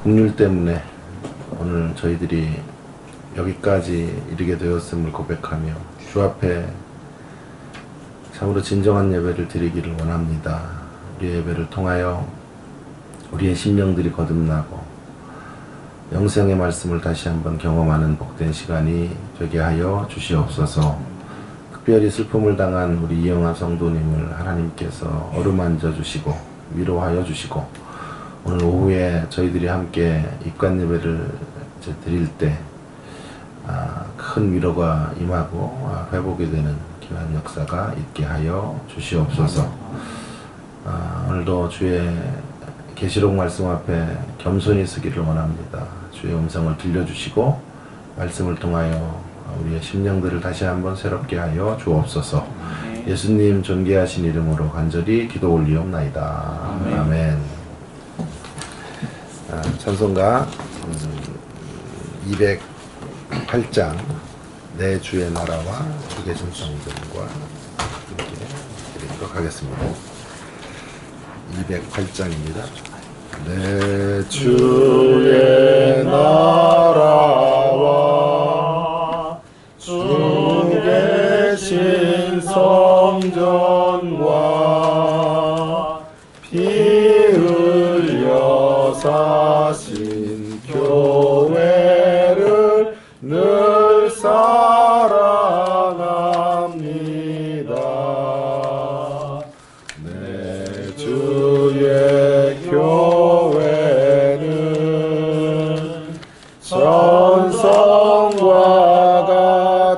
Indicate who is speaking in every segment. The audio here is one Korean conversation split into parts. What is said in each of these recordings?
Speaker 1: 긍휼 때문에 오늘 저희들이 여기까지 이르게 되었음을 고백하며 주 앞에 참으로 진정한 예배를 드리기를 원합니다. 우리의 예배를 통하여 우리의 심령들이 거듭나고 영생의 말씀을 다시 한번 경험하는 복된 시간이 되게 하여 주시옵소서. 특별히 슬픔을 당한 우리 이영하 성도님을 하나님께서 어루만져 주시고 위로하여 주시고, 오늘 오후에 저희들이 함께 입관 예배를 드릴 때 큰 위로가 임하고 회복이 되는 귀한 역사가 있게 하여 주시옵소서. 오늘도 주의 계시록 말씀 앞에 겸손히 서기를 원합니다. 주의 음성을 들려주시고 말씀을 통하여 우리의 심령들을 다시 한번 새롭게 하여 주옵소서. 예수님 존귀하신 이름으로 간절히 기도 올리옵나이다. 아멘. 찬송가 208장 내 주의 나라와 주 계신 성전과 함께 드리도록 하겠습니다. 208장입니다. 내 주의 나라와 주 계신 성전과 피 흘려 사신 교회를 늘 사랑합니다. 내 주의 교회는 전성과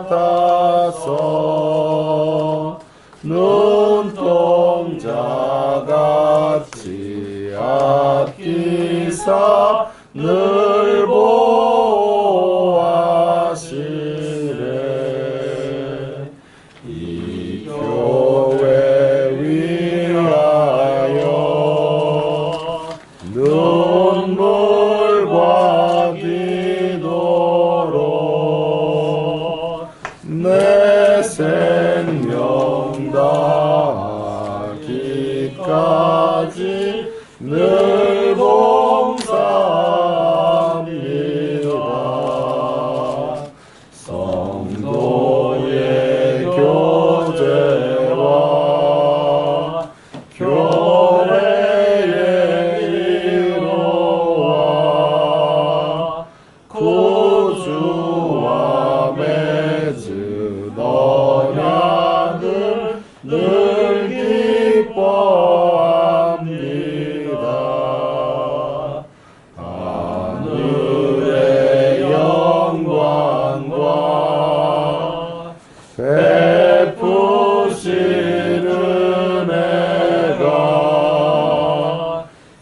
Speaker 1: 같아서 눈동자같이 아끼사 늘 보호하시네. 이 교회 위하여 눈물과 기도로 내 생명 다하기까지 늘 봉사합니다. 성도의 교제와 교회의 위로와 구주와 맺은 언약을 늘 기뻐합니다. 하늘의 영광과 베푸신 은혜가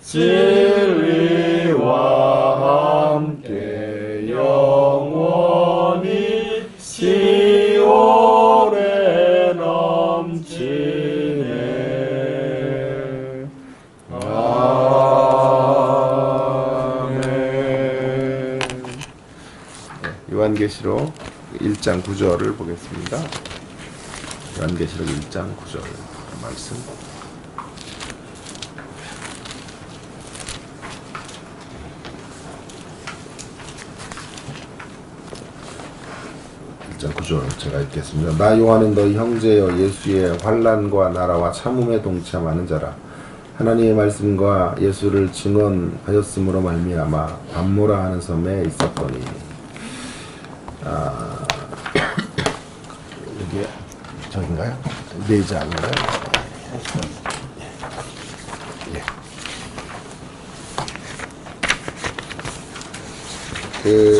Speaker 1: 진리와 함께 영원히 시온에 넘치네. 아멘. 요한계시록 1장 9절을 보겠습니다. 요한계시록 1장 9절 말씀. 구절 제가 읽겠습니다. 나 요한은 너희 형제여 예수의 환난과 나라와 참음에 동참하는 자라. 하나님의 말씀과 예수를 증언하였으므로 말미암아 밤모라 하는 섬에 있었더니. 여기 저긴가요? 네자 아닌가요? 예.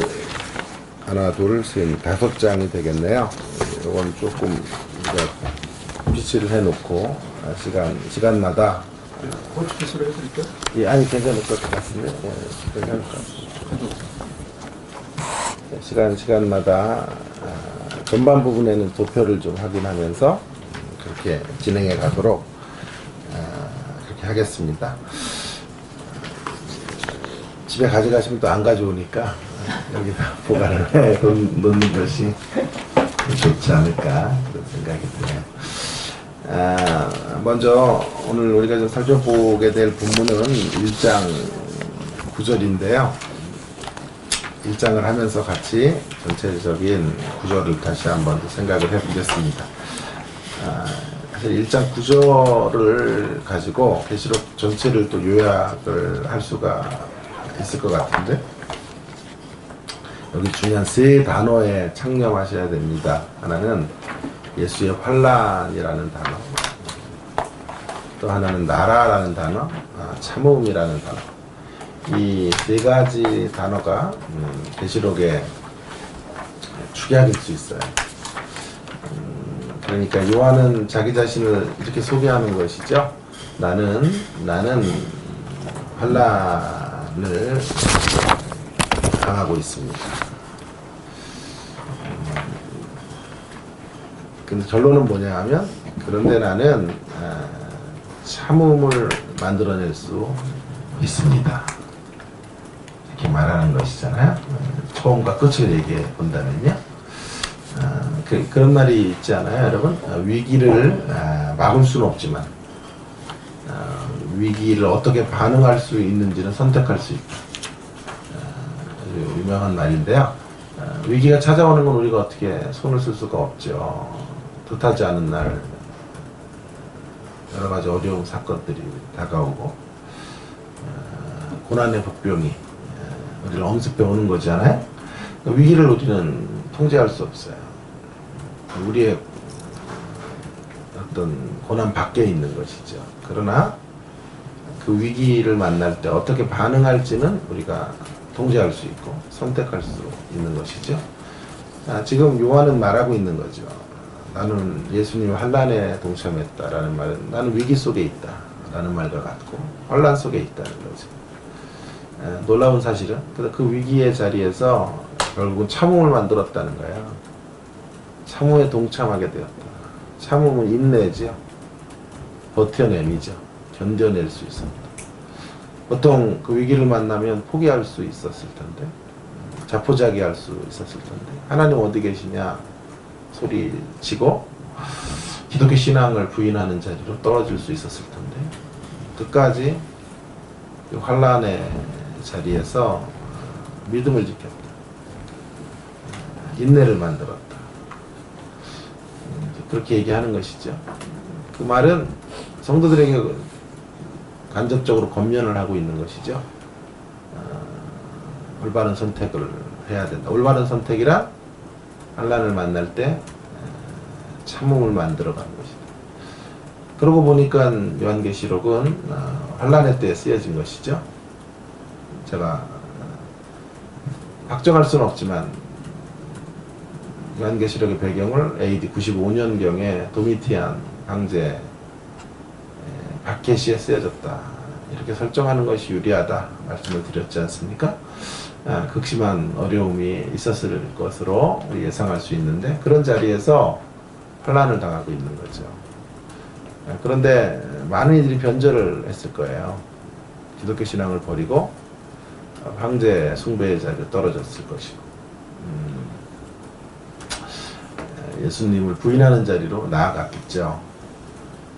Speaker 1: 하나, 둘, 셋, 5장이 되겠네요. 이건 조금 비치를 해놓고 시간마다
Speaker 2: 비치를 해드릴까요?
Speaker 1: 예, 아니 괜찮을 것 같은데. 예, 괜찮을 것 같습니다. 시간마다 전반 부분에는 도표를 좀 확인하면서 그렇게 진행해 가도록 그렇게 하겠습니다. 집에 가져가시면 또 안 가져오니까 여기다 보관을 해 놓는 것이 좋지 않을까 그런 생각이 드네요. 먼저 오늘 우리가 좀 살펴보게 될 본문은 1장 구절인데요. 1장을 하면서 같이 전체적인 구절을 다시 한번 생각을 해보겠습니다. 사실 1장 구절을 가지고 계시록 전체를 또 요약을 할 수가 있을 것 같은데, 여기 중요한 세 단어에 창념하셔야 됩니다. 하나는 예수의 환란이라는 단어, 또 하나는 나라라는 단어, 참음이라는 단어. 이 세 가지 단어가 계시록의 축약일 수 있어요. 그러니까 요한은 자기 자신을 이렇게 소개하는 것이죠. 나는 환란을 당하고 있습니다. 근데 결론은 뭐냐 하면, 그런데 나는 참음을 만들어낼 수 있습니다. 이렇게 말하는 것이잖아요. 처음과 끝을 얘기해 본다면요. 그런 말이 있지 않아요, 여러분? 위기를 막을 수는 없지만 위기를 어떻게 반응할 수 있는지는 선택할 수 있다. 아주 유명한 말인데요. 위기가 찾아오는 건 우리가 어떻게 손을 쓸 수가 없죠. 뜻하지 않은 날 여러 가지 어려운 사건들이 다가오고, 고난의 복병이 우리를 엄습해 오는 거잖아요. 위기를 우리는 통제할 수 없어요. 우리의 어떤 고난 밖에 있는 것이죠. 그러나 그 위기를 만날 때 어떻게 반응할지는 우리가 통제할 수 있고 선택할 수 있는 것이죠. 지금 요한은 말하고 있는 거죠. 나는 예수님 환란에 동참했다라는 말은 나는 위기 속에 있다라는 말과 같고 환란 속에 있다는 거죠. 놀라운 사실은 그 위기의 자리에서 결국은 참음을 만들었다는 거예요. 참음에 동참하게 되었다. 참음은 인내죠. 버텨냄이죠. 견뎌낼 수 있었다. 보통 그 위기를 만나면 포기할 수 있었을 텐데, 자포자기할 수 있었을 텐데, 하나님 어디 계시냐 소리치고 기독교 신앙을 부인하는 자리로 떨어질 수 있었을 텐데, 끝까지 환란의 자리에서 믿음을 지켰다. 인내를 만들었다. 그렇게 얘기하는 것이죠. 그 말은 성도들에게 간접적으로 권면을 하고 있는 것이죠. 올바른 선택을 해야 된다. 올바른 선택이란 환란을 만날 때 참음을 만들어가는 것이다. 그러고 보니까 요한계시록은 환란의 때에 쓰여진 것이죠. 제가 확정할 수는 없지만 요한계시록의 배경을 AD 95년경에 도미티안 황제 박해시에 쓰여졌다, 이렇게 설정하는 것이 유리하다 말씀을 드렸지 않습니까? 극심한 어려움이 있었을 것으로 예상할 수 있는데, 그런 자리에서 환란을 당하고 있는 거죠. 그런데 많은 이들이 변절을 했을 거예요. 기독교 신앙을 버리고 황제 숭배의 자리에 떨어졌을 것이고, 예수님을 부인하는 자리로 나아갔겠죠.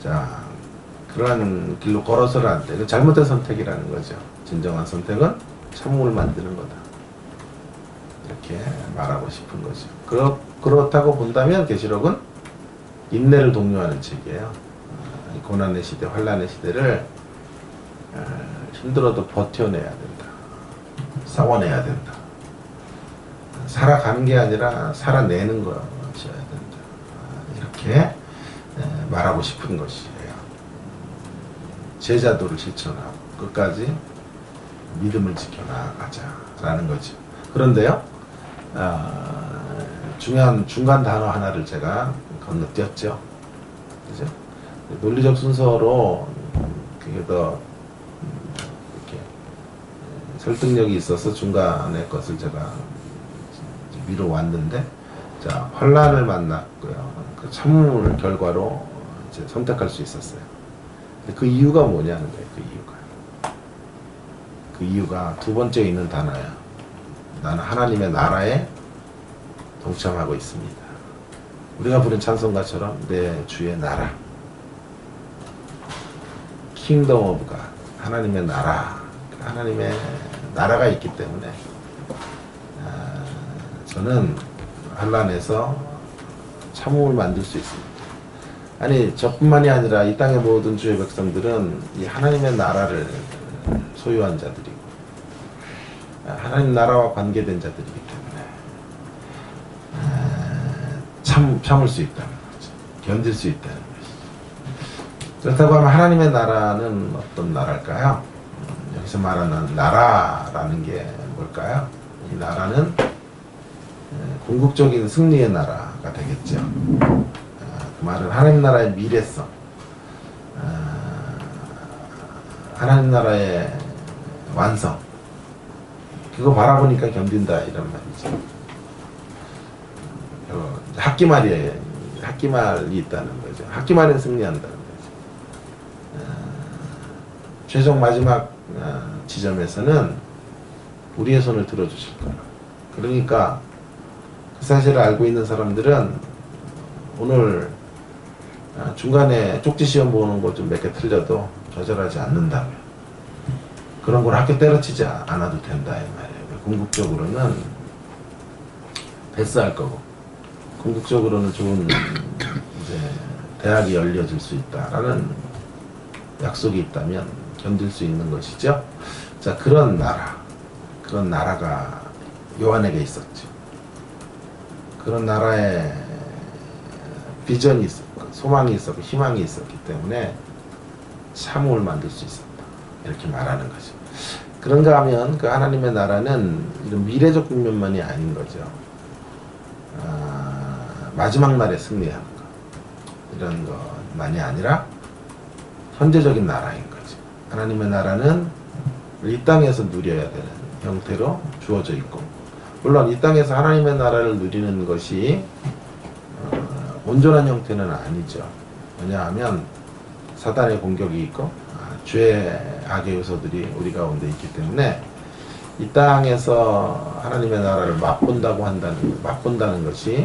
Speaker 1: 자, 그러한 길로 걸어서는 안 돼. 잘못된 선택이라는 거죠. 진정한 선택은 참음을 만드는 거다. 이렇게 말하고 싶은 거죠. 그렇다고 본다면 계시록은 인내를 독려하는 책이에요. 고난의 시대, 환란의 시대를 힘들어도 버텨내야 된다. 싸워내야 된다. 살아가는 게 아니라 살아내는 것이어야 된다. 이렇게 말하고 싶은 것이에요. 제자도를 실천하고 끝까지 믿음을 지켜나가자라는 거죠. 그런데요, 중요한 중간 단어 하나를 제가 건너뛰었죠. 그죠? 논리적 순서로 그게 더 이렇게 설득력이 있어서 중간의 것을 제가 미뤄왔는데, 자, 환란을 만났고요. 그 참음을 결과로 이제 선택할 수 있었어요. 그 이유가 뭐냐는 거예요. 그 이유가 두 번째 있는 단어야. 나는 하나님의 나라에 동참하고 있습니다. 우리가 부른 찬송가처럼 내 주의 나라, 킹덤 오브 갓, 하나님의 나라, 하나님의 나라가 있기 때문에 저는 한란에서 참음을 만들 수 있습니다. 아니 저뿐만이 아니라 이 땅의 모든 주의 백성들은 이 하나님의 나라를 소유한 자들이고 하나님 나라와 관계된 자들이기 때문에 참을 수 있다는 거죠. 견딜 수 있다는 것이죠. 그렇다고 하면 하나님의 나라는 어떤 나라일까요? 여기서 말하는 나라라는 게 뭘까요? 이 나라는 궁극적인 승리의 나라가 되겠죠. 그 말은 하나님 나라의 미래성, 하나님 나라의 완성, 그거 바라보니까 견딘다 이런 말이죠. 학기말이 있다는 거죠. 학기말은 승리한다는 거죠. 최종 마지막 지점에서는 우리의 손을 들어주실 거라. 그러니까 그 사실을 알고 있는 사람들은 오늘 중간에 쪽지 시험 보는 거 좀 몇 개 틀려도 좌절하지 않는다면 그런 걸 학교 때려치지 않아도 된다 이 말이에요. 궁극적으로는 패스할 거고 궁극적으로는 좋은 이제 대학이 열려질 수 있다라는 약속이 있다면 견딜 수 있는 것이죠. 자, 그런 나라가 요한에게 있었죠. 그런 나라에 비전이 있었고 소망이 있었고 희망이 있었기 때문에 참음을 만들 수 있었다 이렇게 말하는 거죠. 그런가 하면 그 하나님의 나라는 이런 미래적 국면만이 아닌 거죠. 마지막 날에 승리하는 것 이런 것만이 아니라 현재적인 나라인 거죠. 하나님의 나라는 이 땅에서 누려야 되는 형태로 주어져 있고 물론 이 땅에서 하나님의 나라를 누리는 것이 온전한 형태는 아니죠. 왜냐하면 사단의 공격이 있고 죄의 악의 요소들이 우리 가운데 있기 때문에 이 땅에서 하나님의 나라를 맛본다는 것이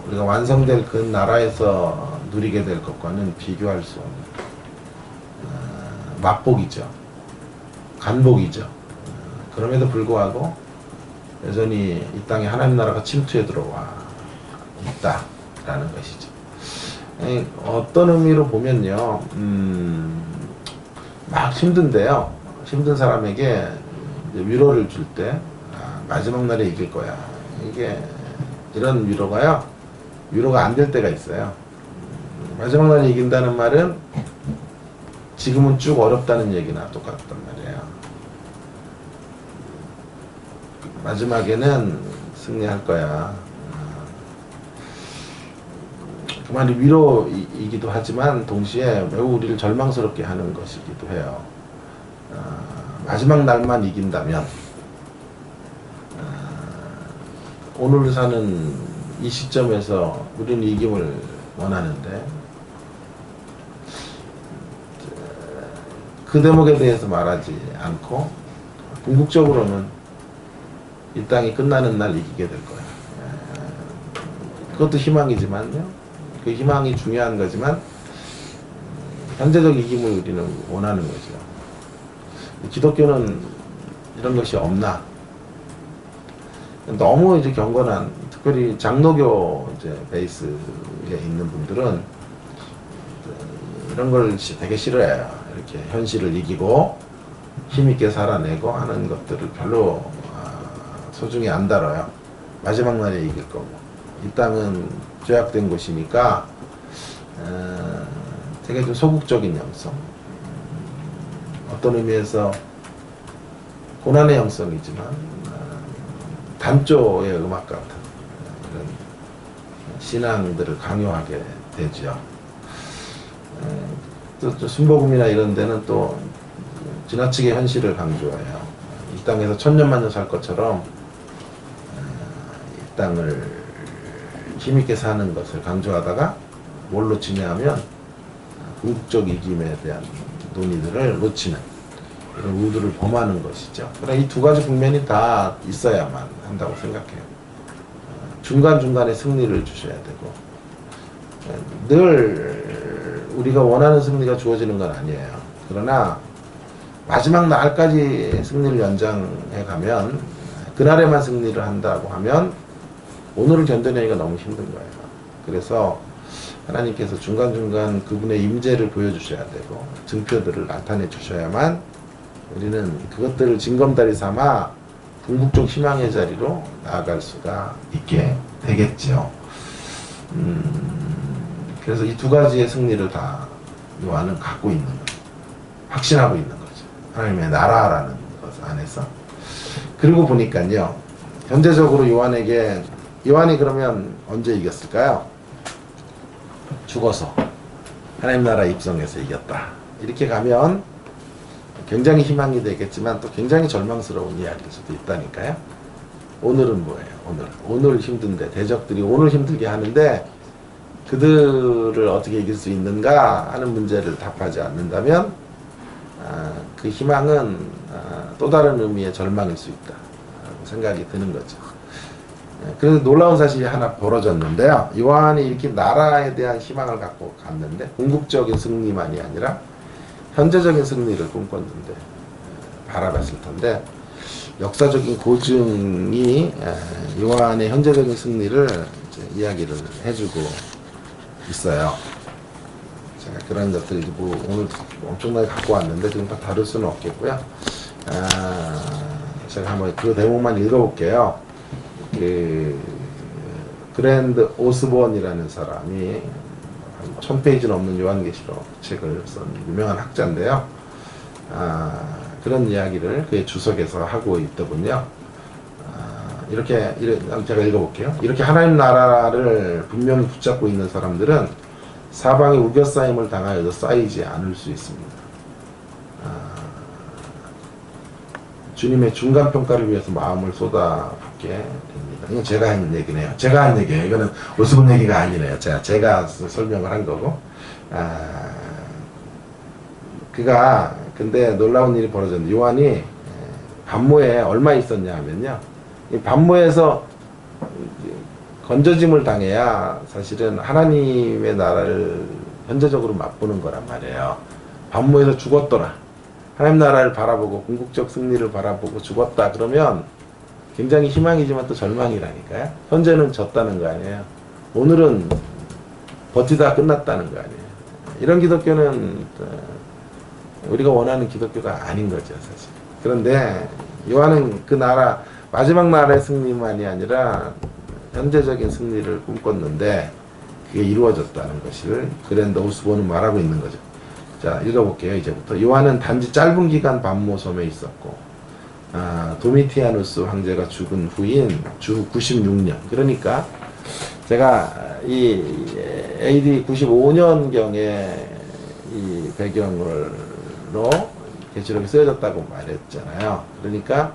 Speaker 1: 우리가 완성될 그 나라에서 누리게 될 것과는 비교할 수 없는 맛복이죠. 간복이죠. 그럼에도 불구하고 여전히 이 땅에 하나님 나라가 침투해 들어와 있다라는 것이죠. 어떤 의미로 보면요, 막 힘든데요. 힘든 사람에게 위로를 줄 때 마지막 날에 이길 거야. 이게 이런 위로가요. 위로가 안 될 때가 있어요. 마지막 날에 이긴다는 말은 지금은 쭉 어렵다는 얘기나 똑같단 말이에요. 마지막에는 승리할 거야. 그 말이 위로이기도 하지만 동시에 매우 우리를 절망스럽게 하는 것이기도 해요. 마지막 날만 이긴다면 오늘 사는 이 시점에서 우리는 이김을 원하는데 그 대목에 대해서 말하지 않고 궁극적으로는 이 땅이 끝나는 날 이기게 될 거야. 그것도 희망이지만요. 그 희망이 중요한 거지만 현재적 이김을 우리는 원하는 거죠. 기독교는 이런 것이 없나? 너무 이제 경건한, 특별히 장로교 이제 베이스에 있는 분들은 이런 걸 되게 싫어해요. 이렇게 현실을 이기고 힘있게 살아내고 하는 것들을 별로 소중히 안 다뤄요. 마지막 날에 이길 거고. 이 땅은 죄악된 곳이니까 되게 좀 소극적인 영성, 어떤 의미에서 고난의 영성이지만 단조의 음악 같은 이런 신앙들을 강요하게 되죠. 또 순복음이나 이런 데는 또 지나치게 현실을 강조해요. 이 땅에서 천년만년 살 것처럼 이 땅을 힘있게 사는 것을 강조하다가 뭘 놓치냐 하면 궁극적 이김에 대한 논의들을 놓치는 이런 의도를 범하는 것이죠. 그러나 이 두 가지 국면이 다 있어야만 한다고 생각해요. 중간중간에 승리를 주셔야 되고 늘 우리가 원하는 승리가 주어지는 건 아니에요. 그러나 마지막 날까지 승리를 연장해 가면, 그날에만 승리를 한다고 하면 오늘을 견뎌내기가 너무 힘든 거예요. 그래서 하나님께서 중간중간 그분의 임재를 보여주셔야 되고 증표들을 나타내 주셔야만 우리는 그것들을 징검다리 삼아 궁극적 희망의 자리로 나아갈 수가 있게 되겠죠. 그래서 이 두 가지의 승리를 다 요한은 갖고 있는 거죠. 확신하고 있는 거죠. 하나님의 나라라는 것 안에서. 그리고 보니까요, 현재적으로 요한이 그러면 언제 이겼을까요? 죽어서 하나님 나라 입성해서 이겼다. 이렇게 가면 굉장히 희망이 되겠지만 또 굉장히 절망스러운 이야기일 수도 있다니까요. 오늘은 뭐예요? 오늘 힘든데, 대적들이 오늘 힘들게 하는데 그들을 어떻게 이길 수 있는가 하는 문제를 답하지 않는다면 그 희망은 또 다른 의미의 절망일 수 있다 생각이 드는 거죠. 그래서 놀라운 사실이 하나 벌어졌는데요. 요한이 이렇게 나라에 대한 희망을 갖고 갔는데 궁극적인 승리만이 아니라 현재적인 승리를 꿈꿨는데 바라봤을 텐데, 역사적인 고증이 요한의 현재적인 승리를 이제 이야기를 해주고 있어요. 제가 그런 것들 뭐 오늘 엄청나게 갖고 왔는데 지금 다 다룰 수는 없겠고요. 제가 한번 그 대목만 읽어볼게요. 그 그랜드 오스본이라는 사람이 1000페이지 넘는 요한계시록 책을 쓴 유명한 학자인데요. 그런 이야기를 그의 주석에서 하고 있더군요. 이렇게 제가 읽어볼게요. 이렇게 하나님 나라를 분명히 붙잡고 있는 사람들은 사방에 우겨싸임을 당하여도 쌓이지 않을 수 있습니다. 주님의 중간평가를 위해서 마음을 쏟아붓게 됩니다. 이건 제가 한 얘기네요. 이거는 오스본 얘기가 아니네요. 제가 설명을 한 거고. 근데 놀라운 일이 벌어졌는데, 요한이 반모에 얼마 있었냐 하면요. 이 반모에서 건져짐을 당해야 사실은 하나님의 나라를 현재적으로 맛보는 거란 말이에요. 반모에서 죽었더라. 하나님 나라를 바라보고 궁극적 승리를 바라보고 죽었다 그러면 굉장히 희망이지만 또 절망이라니까요. 현재는 졌다는 거 아니에요. 오늘은 버티다 끝났다는 거 아니에요. 이런 기독교는 우리가 원하는 기독교가 아닌 거죠, 사실. 그런데 요한은 그 나라, 마지막 나라의 승리만이 아니라 현재적인 승리를 꿈꿨는데 그게 이루어졌다는 것을 그랜드 오스본은 말하고 있는 거죠. 자, 읽어볼게요. 이제부터. 요한은 단지 짧은 기간 반모섬에 있었고, 도미티아누스 황제가 죽은 후인 주 96년. 그러니까 제가 이 AD 95년경에 이 배경으로 계시록이 쓰여졌다고 말했잖아요. 그러니까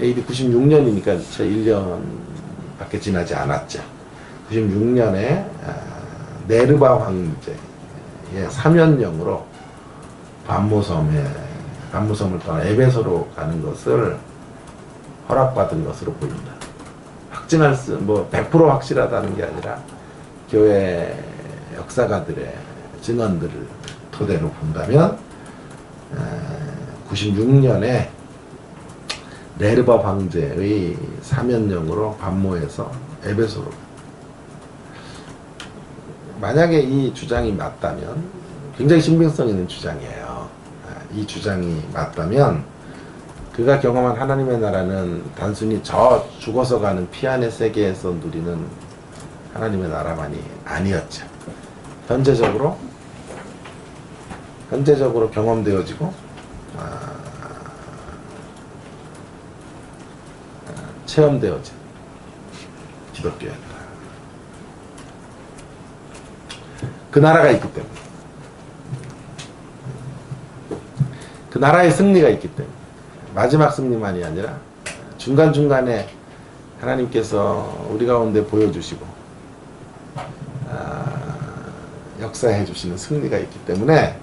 Speaker 1: AD 96년이니까 저 1년밖에 지나지 않았죠. 96년에 네르바 황제의 사면령으로 반모섬을 떠나 에베소로 가는 것을 허락받은 것으로 보입니다. 확증할 수, 100% 확실하다는 게 아니라 교회 역사가들의 증언들을 토대로 본다면 96년에 네르바 황제의 사면령으로 반모에서 에베소로, 만약에 이 주장이 맞다면 굉장히 신빙성 있는 주장이에요. 이 주장이 맞다면 그가 경험한 하나님의 나라는 단순히 저 죽어서 가는 피안의 세계에서 누리는 하나님의 나라만이 아니었죠. 현재적으로 경험되어지고 체험되어진 기독교였다. 그 나라가 있기 때문에, 그 나라의 승리가 있기 때문에, 마지막 승리만이 아니라 중간중간에 하나님께서 우리 가운데 보여주시고 역사해 주시는 승리가 있기 때문에,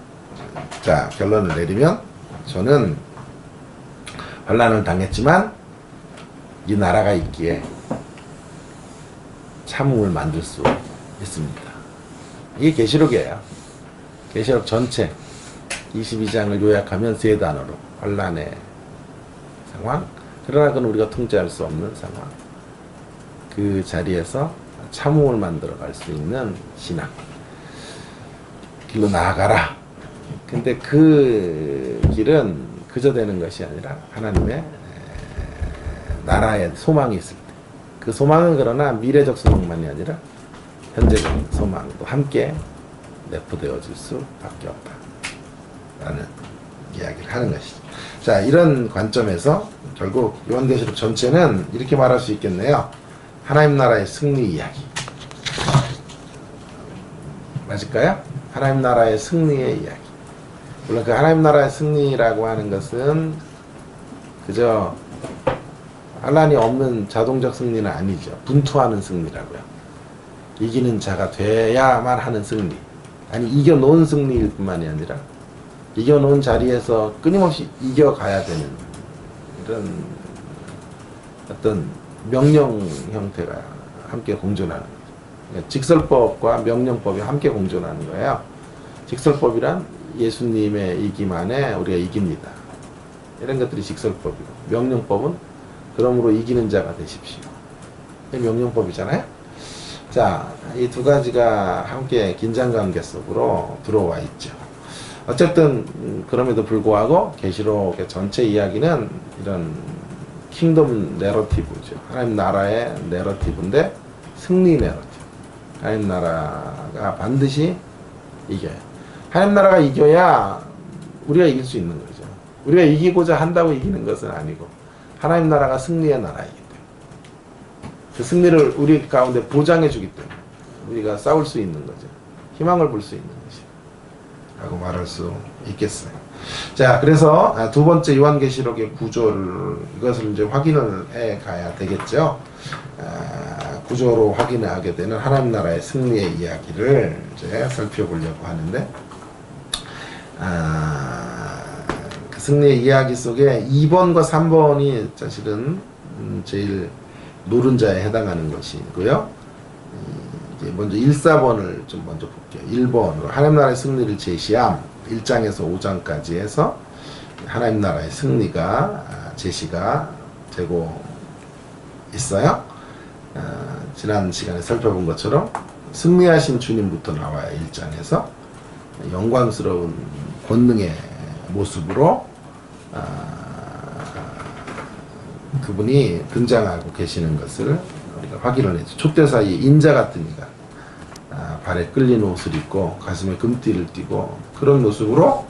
Speaker 1: 자, 결론을 내리면 저는 환난을 당했지만 이 나라가 있기에 참음을 만들 수 있습니다. 이게 계시록이에요. 계시록 전체 22장을 요약하면 세 단어로 환난의 상황, 그러나 그건 우리가 통제할 수 없는 상황. 그 자리에서 참음을 만들어 갈 수 있는 신앙 길로 나아가라. 근데 그 길은 그저 되는 것이 아니라 하나님의 나라의 소망이 있을 때, 그 소망은 그러나 미래적 소망만이 아니라 현재적 소망도 함께 내포되어질 수밖에 없다 라는 이야기를 하는 것이죠. 자, 이런 관점에서 결국 요한계시록 전체는 이렇게 말할 수 있겠네요. 하나님 나라의 승리 이야기. 맞을까요? 하나님 나라의 승리의 이야기. 물론 그 하나님 나라의 승리라고 하는 것은 그저 환난이 없는 자동적 승리는 아니죠. 분투하는 승리라고요. 이기는 자가 돼야만 하는 승리. 아니, 이겨놓은 승리일 뿐만이 아니라 이겨놓은 자리에서 끊임없이 이겨가야 되는 이런 어떤 명령 형태가 함께 공존하는 거죠. 그러니까 직설법과 명령법이 함께 공존하는 거예요. 직설법이란 예수님의 이김 안에 우리가 이깁니다. 이런 것들이 직설법이고, 명령법은 그러므로 이기는 자가 되십시오. 이게 명령법이잖아요. 자, 이 두 가지가 함께 긴장관계 속으로 들어와 있죠. 어쨌든 그럼에도 불구하고 계시록의 전체 이야기는 이런 킹덤 내러티브죠. 하나님 나라의 내러티브인데 승리 내러티브. 하나님 나라가 반드시 이겨요. 하나님 나라가 이겨야 우리가 이길 수 있는 거죠. 우리가 이기고자 한다고 이기는 것은 아니고 하나님 나라가 승리의 나라이기 때문에 그 승리를 우리 가운데 보장해 주기 때문에 우리가 싸울 수 있는 거죠. 희망을 볼 수 있는 것이죠. 라고 말할 수 있겠어요. 자, 그래서 두 번째 요한계시록의 구조를, 이것을 이제 확인을 해 가야 되겠죠. 구조로 확인하게 되는 하나님 나라의 승리의 이야기를 이제 살펴보려고 하는데, 그 승리의 이야기 속에 2번과 3번이 사실은 제일 노른자에 해당하는 것이고요. 이제 먼저 1, 4번을 좀 먼저 볼게요. 1번으로 하나님 나라의 승리를 제시함. 1장에서 5장까지 해서 하나님 나라의 승리가 제시가 되고 있어요. 지난 시간에 살펴본 것처럼 승리하신 주님부터 나와요. 1장에서 영광스러운 권능의 모습으로 그분이 등장하고 계시는 것을 우리가 확인을 했죠. 촛대 사이에 인자 같은 이가 발에 끌린 옷을 입고 가슴에 금띠를 띠고 그런 모습으로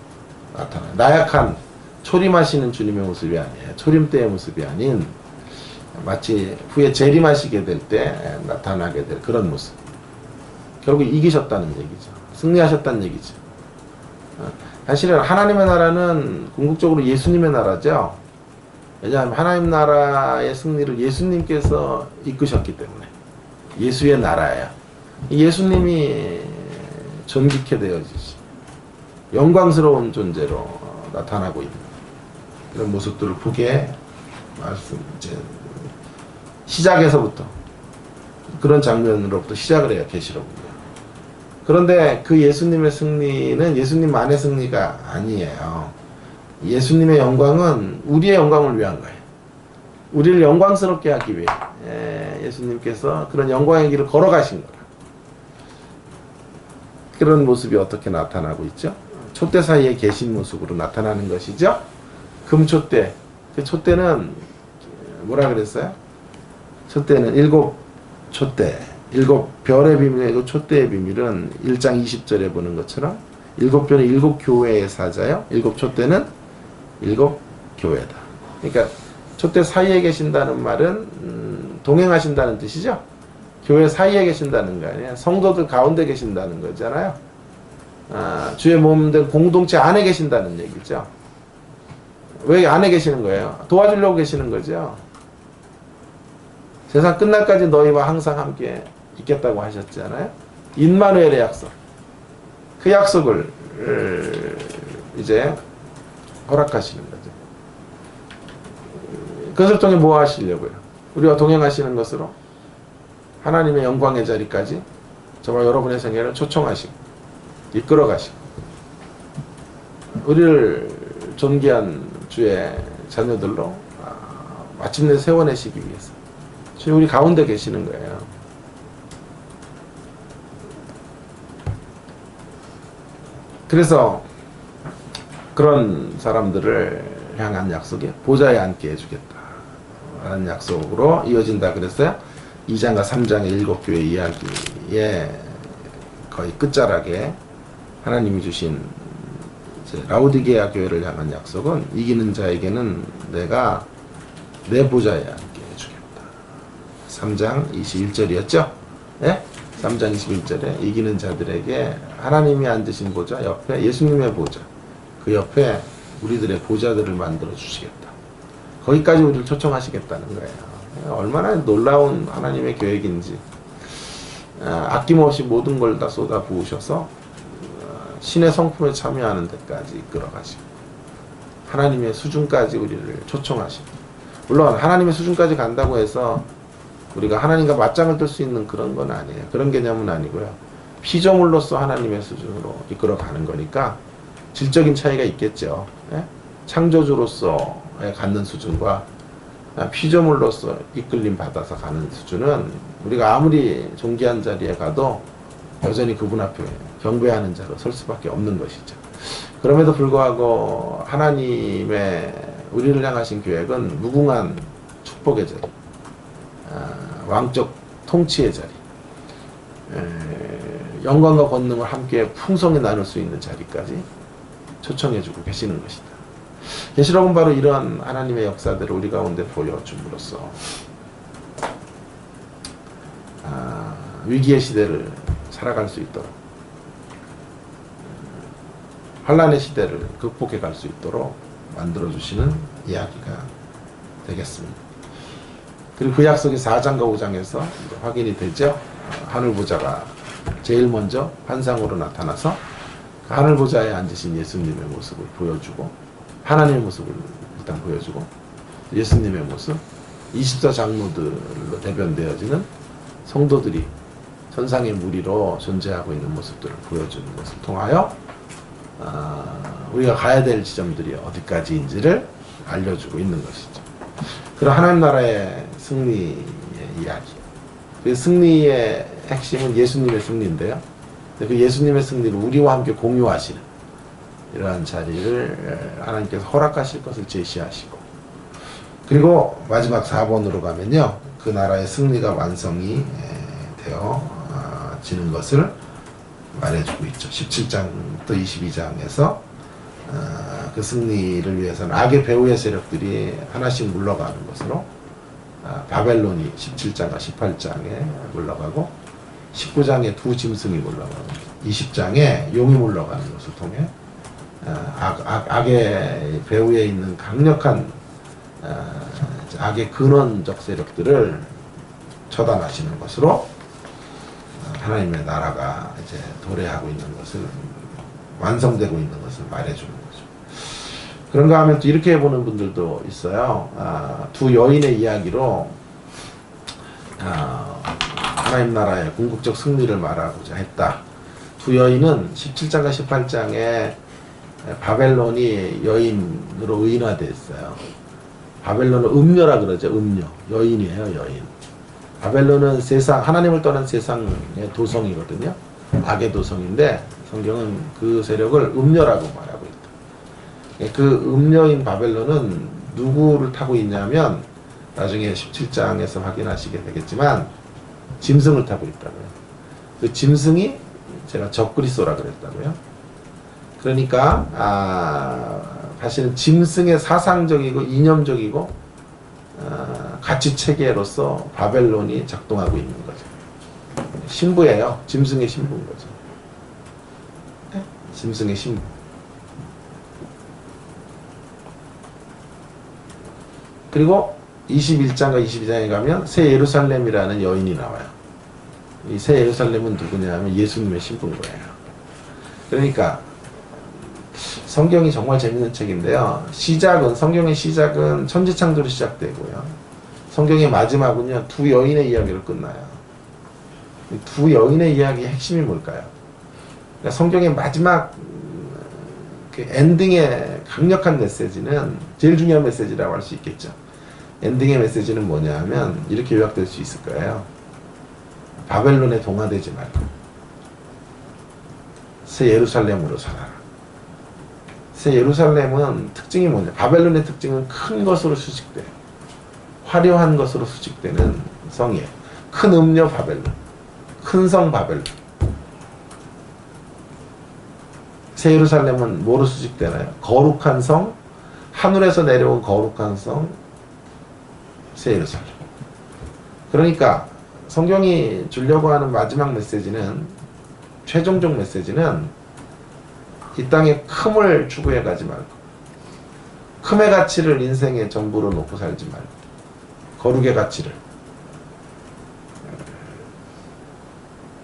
Speaker 1: 나타나요. 나약한 초림하시는 주님의 모습이 아니에요. 초림 때의 모습이 아닌 마치 후에 재림하시게 될 때 나타나게 될 그런 모습. 결국 이기셨다는 얘기죠. 승리하셨다는 얘기죠. 사실은 하나님의 나라는 궁극적으로 예수님의 나라죠. 왜냐하면 하나님 나라의 승리를 예수님께서 이끄셨기 때문에 예수의 나라예요. 예수님이 존귀케 되어지시 영광스러운 존재로 나타나고 있는 그런 모습들을 보게 이제 시작에서부터 그런 장면으로부터 시작을 해요. 계시록은요. 그런데 그 예수님의 승리는 예수님만의 승리가 아니에요. 예수님의 영광은 우리의 영광을 위한 거예요. 우리를 영광스럽게 하기 위해 예수님께서 그런 영광의 길을 걸어가신 거라. 그런 모습이 어떻게 나타나고 있죠? 촛대 사이에 계신 모습으로 나타나는 것이죠. 금촛대. 그 촛대는 뭐라 그랬어요? 촛대는 7촛대. 7별의 비밀이고 촛대의 비밀은 1장 20절에 보는 것처럼 7별은 7교회의 사자요. 7촛대는 7교회다. 그러니까 촛대 사이에 계신다는 말은 동행하신다는 뜻이죠. 교회 사이에 계신다는 거 아니에요. 성도들 가운데 계신다는 거잖아요. 주의 몸된 공동체 안에 계신다는 얘기죠. 왜 안에 계시는 거예요? 도와주려고 계시는 거죠. 세상 끝날까지 너희와 항상 함께 있겠다고 하셨잖아요. 임마누엘의 약속. 그 약속을 이제 허락하시는 거죠. 그것을 통해 뭐 하시려고요? 우리와 동행하시는 것으로 하나님의 영광의 자리까지 저와 여러분의 생애를 초청하시고 이끌어 가시고 우리를 존귀한 주의 자녀들로 마침내 세워내시기 위해서 지금 우리 가운데 계시는 거예요. 그래서 그런 사람들을 향한 약속에 보좌에 앉게 해주겠다 라는 약속으로 이어진다 그랬어요. 2장과 3장의 7교회 이야기의 거의 끝자락에 하나님이 주신 라우디게아 교회를 향한 약속은 이기는 자에게는 내가 내 보좌에 앉게 해주겠다. 3장 21절이었죠? 예? 3장 21절에 이기는 자들에게 하나님이 앉으신 보좌 옆에 예수님의 보좌, 그 옆에 우리들의 보좌들을 만들어 주시겠다. 거기까지 우리를 초청하시겠다는 거예요. 얼마나 놀라운 하나님의 계획인지. 아낌없이 모든 걸 다 쏟아 부으셔서 신의 성품에 참여하는 데까지 이끌어 가시고 하나님의 수준까지 우리를 초청하시고, 물론 하나님의 수준까지 간다고 해서 우리가 하나님과 맞짱을 뜰 수 있는 그런 건 아니에요. 그런 개념은 아니고요. 피조물로서 하나님의 수준으로 이끌어 가는 거니까 질적인 차이가 있겠죠. 예? 창조주로서의 갖는 수준과 피조물로서 이끌림 받아서 가는 수준은 우리가 아무리 존귀한 자리에 가도 여전히 그분 앞에 경배하는 자로 설 수밖에 없는 것이죠. 그럼에도 불구하고 하나님의 우리를 향하신 계획은 무궁한 축복의 자리, 왕적 통치의 자리, 영광과 권능을 함께 풍성히 나눌 수 있는 자리까지 초청해주고 계시는 것이다. 계시록은 바로 이러한 하나님의 역사들을 우리 가운데 보여줌으로써 위기의 시대를 살아갈 수 있도록, 환란의 시대를 극복해 갈 수 있도록 만들어주시는 이야기가 되겠습니다. 그리고 그 약속이 4장과 5장에서 확인이 되죠. 하늘보좌가 제일 먼저 환상으로 나타나서 그 하늘보좌에 앉으신 예수님의 모습을 보여주고, 하나님의 모습을 일단 보여주고, 예수님의 모습, 24장로들로 대변되어지는 성도들이 천상의 무리로 존재하고 있는 모습들을 보여주는 것을 통하여 우리가 가야 될 지점들이 어디까지인지를 알려주고 있는 것이죠. 그런 하나님 나라의 승리의 이야기, 그 승리의 핵심은 예수님의 승리인데요. 그 예수님의 승리를 우리와 함께 공유하시는 이러한 자리를 하나님께서 허락하실 것을 제시하시고, 그리고 마지막 4번으로 가면요, 그 나라의 승리가 완성이 되어지는 것을 말해주고 있죠. 17장부터 22장에서 그 승리를 위해서는 악의 배후의 세력들이 하나씩 물러가는 것으로 바벨론이 17장과 18장에 물러가고, 19장에 두 짐승이 물러가고, 20장에 용이 물러가는 것을 통해 악의 배후에 있는 강력한 악의 근원적 세력들을 처단하시는 것으로 하나님의 나라가 이제 도래하고 있는 것을, 완성되고 있는 것을 말해주는 거죠. 그런가 하면 또 이렇게 보는 분들도 있어요. 두 여인의 이야기로 하나님 나라의 궁극적 승리를 말하고자 했다. 두 여인은 17장과 18장에 바벨론이 여인으로 의인화되어 있어요. 바벨론은 음녀라 그러죠. 음녀. 여인이에요. 여인. 바벨론은 세상, 하나님을 떠난 세상의 도성이거든요. 악의 도성인데 성경은 그 세력을 음녀라고 말하고 있다. 그 음녀인 바벨론은 누구를 타고 있냐면, 나중에 17장에서 확인하시게 되겠지만 짐승을 타고 있다고요. 그 짐승이 제가 적그리스도라 그랬다고요. 그러니까 사실은 짐승의 사상적이고 이념적이고 가치 체계로서 바벨론이 작동하고 있는 거죠. 신부예요. 짐승의 신부인 거죠. 짐승의 신부. 그리고 21장과 22장에 가면 새 예루살렘이라는 여인이 나와요. 이 새 예루살렘은 누구냐면 예수님의 신부인 거예요. 그러니까 성경이 정말 재밌는 책인데요. 성경의 시작은 천지창조로 시작되고요. 성경의 마지막은요, 두 여인의 이야기로 끝나요. 두 여인의 이야기의 핵심이 뭘까요? 그러니까 성경의 마지막 그 엔딩의 강력한 메시지는 제일 중요한 메시지라고 할 수 있겠죠. 엔딩의 메시지는 뭐냐 하면 이렇게 요약될 수 있을 거예요. 바벨론에 동화되지 말고 새 예루살렘으로 살아라. 새 예루살렘은 특징이 뭐냐? 바벨론의 특징은 큰 것으로 수식돼요. 화려한 것으로 수식되는 성이에요. 큰 음료 바벨론, 큰 성 바벨론. 새 예루살렘은 뭐로 수식되나요? 거룩한 성, 하늘에서 내려온 거룩한 성, 새 예루살렘. 그러니까 성경이 주려고 하는 마지막 메시지는, 최종적 메시지는 이 땅에 큼을 추구해 가지 말고, 큼의 가치를 인생의 전부로 놓고 살지 말고, 거룩의 가치를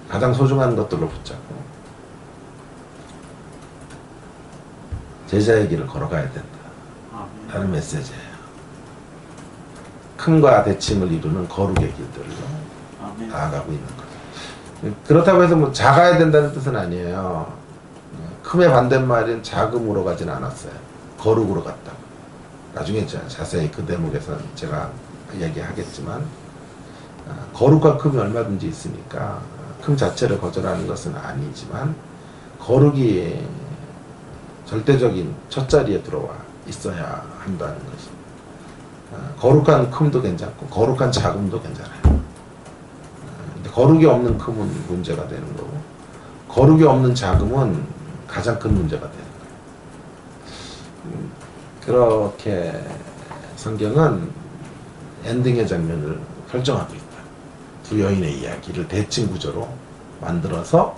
Speaker 1: 가장 소중한 것들로 붙잡고 제자의 길을 걸어가야 된다 라는 메시지예요. 큼과 대칭을 이루는 거룩의 길들로 나아가고 있는 거죠. 그렇다고 해서 뭐 작아야 된다는 뜻은 아니에요. 큼의 반대말인 작음으로 가진 않았어요. 거룩으로 갔다. 나중에 자세히 그 대목에서 제가 이야기하겠지만, 거룩과 큼이 얼마든지 있으니까 큼 자체를 거절하는 것은 아니지만 거룩이 절대적인 첫 자리에 들어와 있어야 한다는 것이. 거룩한 큼도 괜찮고 거룩한 작음도 괜찮아요. 근데 거룩이 없는 큼은 문제가 되는 거고, 거룩이 없는 작음은 가장 큰 문제가 되는 거예요. 그렇게 성경은 엔딩의 장면을 설정하고 있다. 두 여인의 이야기를 대칭 구조로 만들어서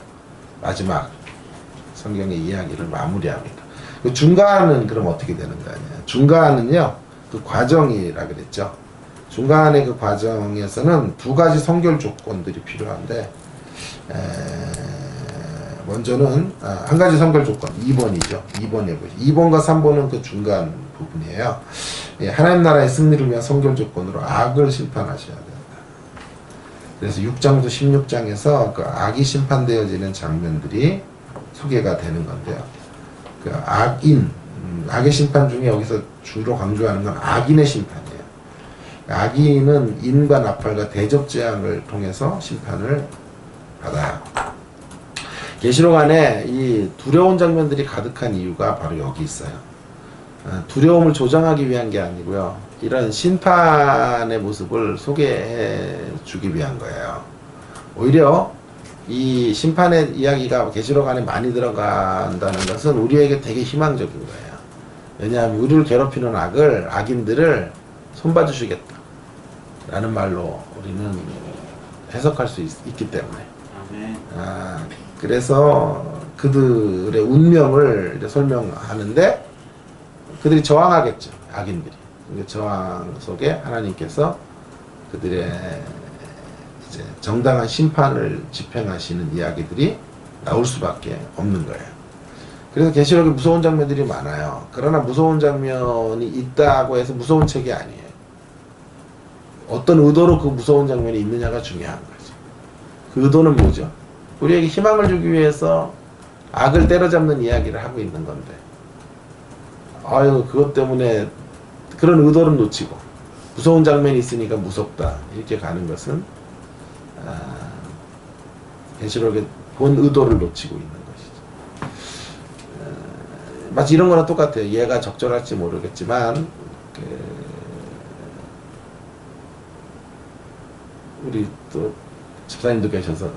Speaker 1: 마지막 성경의 이야기를 마무리합니다. 그 중간은 그럼 어떻게 되는 거 아니에요? 중간은요, 그 과정이라 그랬죠. 중간의 그 과정에서는 두 가지 선결 조건들이 필요한데, 먼저는 한 가지 선결 조건, 2번이죠. 2번 해보시죠. 2번과 3번은 그 중간 부분이에요. 하나님 나라의 승리를 위한 선결 조건으로 악을 심판하셔야 된다. 그래서 6장부터 16장에서 그 악이 심판되어지는 장면들이 소개가 되는 건데요. 그 악의 심판 중에 여기서 주로 강조하는 건 악인의 심판이에요. 악인은 인과 나팔과 대접 재앙을 통해서 심판을 받아야 하고, 계시록 안에 이 두려운 장면들이 가득한 이유가 바로 여기 있어요. 두려움을 조장하기 위한 게 아니고요, 이런 심판의 모습을 소개해 주기 위한 거예요. 오히려 이 심판의 이야기가 계시록 안에 많이 들어간다는 것은 우리에게 되게 희망적인 거예요. 왜냐하면 우리를 괴롭히는 악인들을 손봐주시겠다 라는 말로 우리는 해석할 수 있기 때문에. 그래서 그들의 운명을 설명하는데, 그들이 저항하겠죠, 악인들이. 저항 속에 하나님께서 그들의 이제 정당한 심판을 집행하시는 이야기들이 나올 수밖에 없는 거예요. 그래서 계시록에 무서운 장면들이 많아요. 그러나 무서운 장면이 있다고 해서 무서운 책이 아니에요. 어떤 의도로 그 무서운 장면이 있느냐가 중요한 거죠. 그 의도는 뭐죠? 우리에게 희망을 주기 위해서 악을 때려잡는 이야기를 하고 있는 건데, 그것 때문에 그런 의도를 놓치고 무서운 장면이 있으니까 무섭다 이렇게 가는 것은 계시록의 본 의도를 놓치고 있는 것이죠. 마치 이런 거랑 똑같아요. 얘가 적절할지 모르겠지만 우리 또 집사님도 계셔서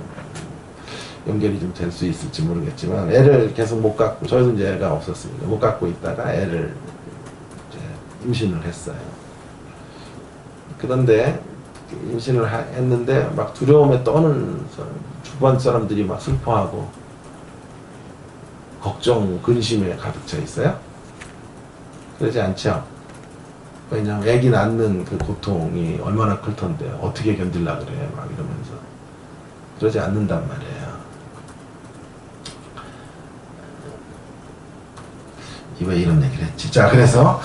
Speaker 1: 연결이 좀 될 수 있을지 모르겠지만, 애를 계속 못 갖고, 저희도 이제 애가 없었습니다. 못 갖고 있다가 애를 이제 임신을 했어요. 그런데 임신을 했는데 막 두려움에 떠는 주변 사람들이 막 슬퍼하고 걱정, 근심에 가득 차 있어요? 그러지 않죠? 왜냐면 애기 낳는 그 고통이 얼마나 클 텐데 어떻게 견딜라 그래 막 이러면서. 그러지 않는단 말이에요. 왜 이런 얘기를 했지? 자, 그래서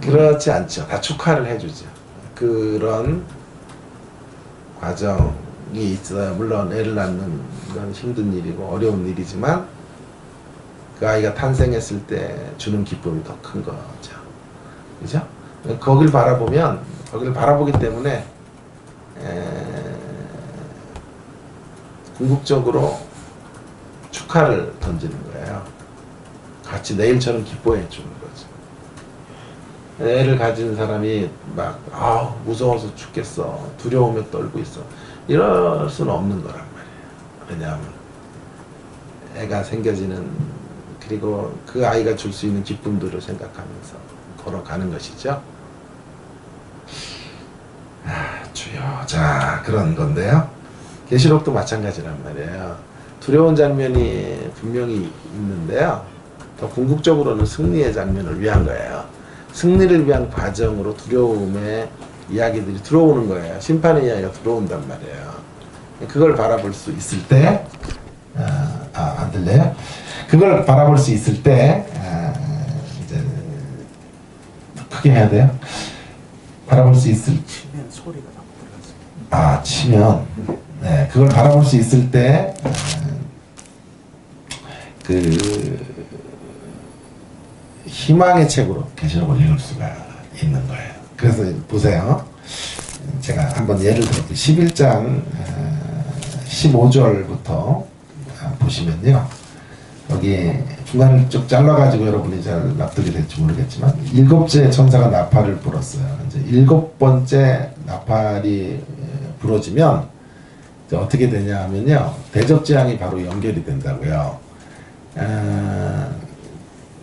Speaker 1: 그렇지 않죠. 다 축하를 해주죠. 그런 과정이 있어요. 물론 애를 낳는 건 힘든 일이고 어려운 일이지만 그 아이가 탄생했을 때 주는 기쁨이 더 큰 거죠. 그죠? 거길 바라보면, 거기를 바라보기 때문에 궁극적으로 축하를 던지는 거예요. 같이 내일처럼 기뻐해 주는 거죠. 애를 가진 사람이 막 무서워서 죽겠어, 두려우며 떨고 있어, 이럴 수는 없는 거란 말이에요. 왜냐하면 애가 생겨지는, 그리고 그 아이가 줄 수 있는 기쁨들을 생각하면서 걸어가는 것이죠. 주여. 자, 그런 건데요. 계시록도 마찬가지란 말이에요. 두려운 장면이 분명히 있는데요. 더 궁극적으로는 승리의 장면을 위한 거예요. 승리를 위한 과정으로 두려움의 이야기들이 들어오는 거예요. 심판의 이야기가 들어온단 말이에요. 그걸 바라볼 수 있을 때, 안 들려요? 그걸 바라볼 수 있을 때, 이제 크게 해야 돼요. 바라볼 수 있을
Speaker 2: 치면 소리가 나고 들어가서.
Speaker 1: 치면, 네, 그걸 바라볼 수 있을 때, 희망의 책으로 계시록을 읽을 수가 있는 거예요. 그래서 보세요. 제가 한번 예를 들어 11장 15절부터 보시면요. 여기 중간을 쭉 잘라가지고 여러분이 잘 납득이 될지 모르겠지만, 일곱째 천사가 나팔을 불었어요. 이제 일곱 번째 나팔이 불어지면 이제 어떻게 되냐 하면요, 대접재앙이 바로 연결이 된다고요.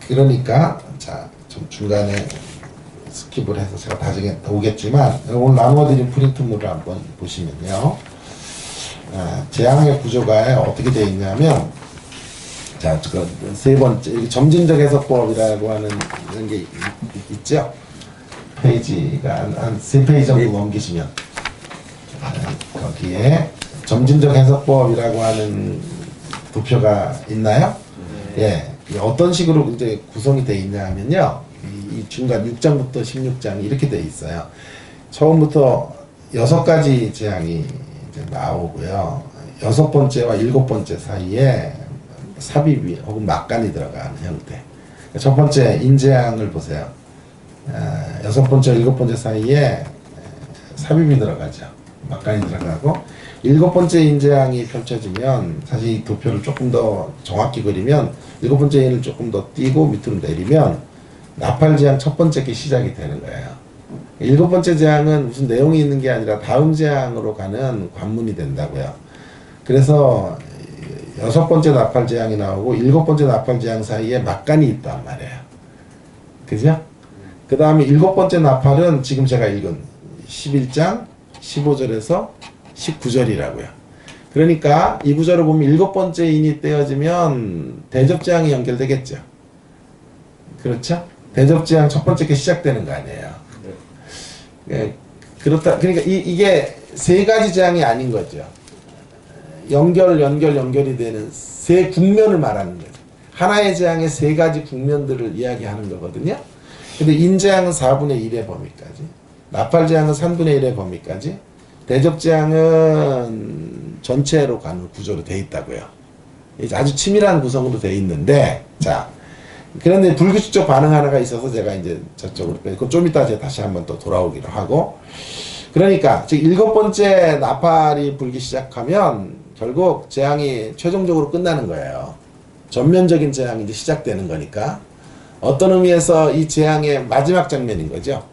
Speaker 1: 그러니까 자, 좀 중간에 스킵을 해서 제가 나중에 오겠지만, 오늘 나눠드린 프린트물을 한번 보시면요, 재앙의 구조가 어떻게 되어 있냐면, 자, 세 번째 점진적 해석법이라고 하는 게 있죠. 페이지가 한 3페이지 정도 넘기시면 거기에 점진적 해석법이라고 하는 도표가 있나요? 예. 어떤 식으로 이제 구성이 되어 있냐 하면요, 이 중간 6장부터 16장이 이렇게 되어 있어요. 처음부터 6가지 재앙이 이제 나오고요. 6번째와 7번째 사이에 삽입이 혹은 막간이 들어가는 형태. 첫 번째 인재앙을 보세요. 6번째, 7번째 사이에 삽입이 들어가죠. 막간이 들어가고, 7번째 인재앙이 펼쳐지면, 사실 이 도표를 조금 더 정확히 그리면 7번째 인을 조금 더 띄고 밑으로 내리면 나팔재앙 첫 번째 게 시작이 되는 거예요. 7번째 재앙은 무슨 내용이 있는 게 아니라 다음 재앙으로 가는 관문이 된다고요. 그래서 6번째 나팔재앙이 나오고 7번째 나팔재앙 사이에 막간이 있단 말이에요. 그죠? 그 다음에 7번째 나팔은 지금 제가 읽은 11장 15절에서 19절이라고요. 그러니까 이 구절을 보면 7번째 인이 떼어지면 대접재앙이 연결되겠죠. 그렇죠? 대접재앙 첫 번째 게 시작되는 거 아니에요. 네. 그렇다. 그러니까 이게 3가지 재앙이 아닌 거죠. 연결이 되는 세 국면을 말하는 거죠. 하나의 재앙의 3가지 국면들을 이야기하는 거거든요. 근데 인재앙은 4분의 1의 범위까지, 나팔재앙은 3분의 1의 범위까지, 대접재앙은 전체로 가는 구조로 되어 있다고요. 아주 치밀한 구성으로 되어 있는데, 자, 그런데 불규칙적 반응 하나가 있어서 제가 이제 저쪽으로 빼고, 좀 이따 제가 다시 한번 또 돌아오기로 하고, 그러니까 즉 7번째 나팔이 불기 시작하면 결국 재앙이 최종적으로 끝나는 거예요. 전면적인 재앙이 이제 시작되는 거니까, 어떤 의미에서 이 재앙의 마지막 장면인 거죠.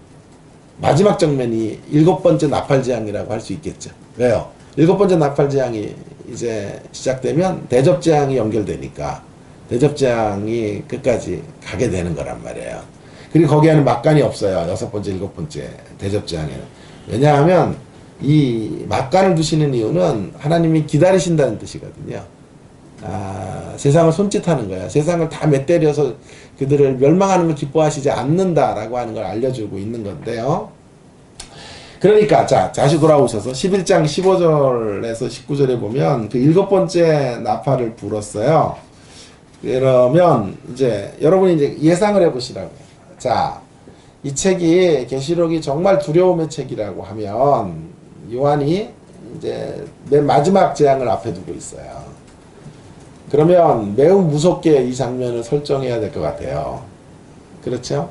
Speaker 1: 마지막 장면이 7번째 나팔 재앙이라고 할 수 있겠죠. 왜요? 7번째 나팔 재앙이 이제 시작되면 대접 재앙이 연결되니까 대접 재앙이 끝까지 가게 되는 거란 말이에요. 그리고 거기에는 막간이 없어요. 6번째, 7번째 대접 재앙에는. 왜냐하면 이 막간을 두시는 이유는 하나님이 기다리신다는 뜻이거든요. 세상을 손짓하는 거야. 세상을 다 맷때려서 그들을 멸망하는 걸 기뻐하시지 않는다라고 하는 걸 알려주고 있는 건데요. 그러니까 자, 다시 돌아오셔서 11장 15절에서 19절에 보면 그 7번째 나팔을 불었어요. 그러면 이제 여러분이 이제 예상을 해보시라고요. 자, 이 책이 계시록이 정말 두려움의 책이라고 하면 요한이 이제 맨 마지막 재앙을 앞에 두고 있어요. 그러면 매우 무섭게 이 장면을 설정해야 될 것 같아요. 그렇죠?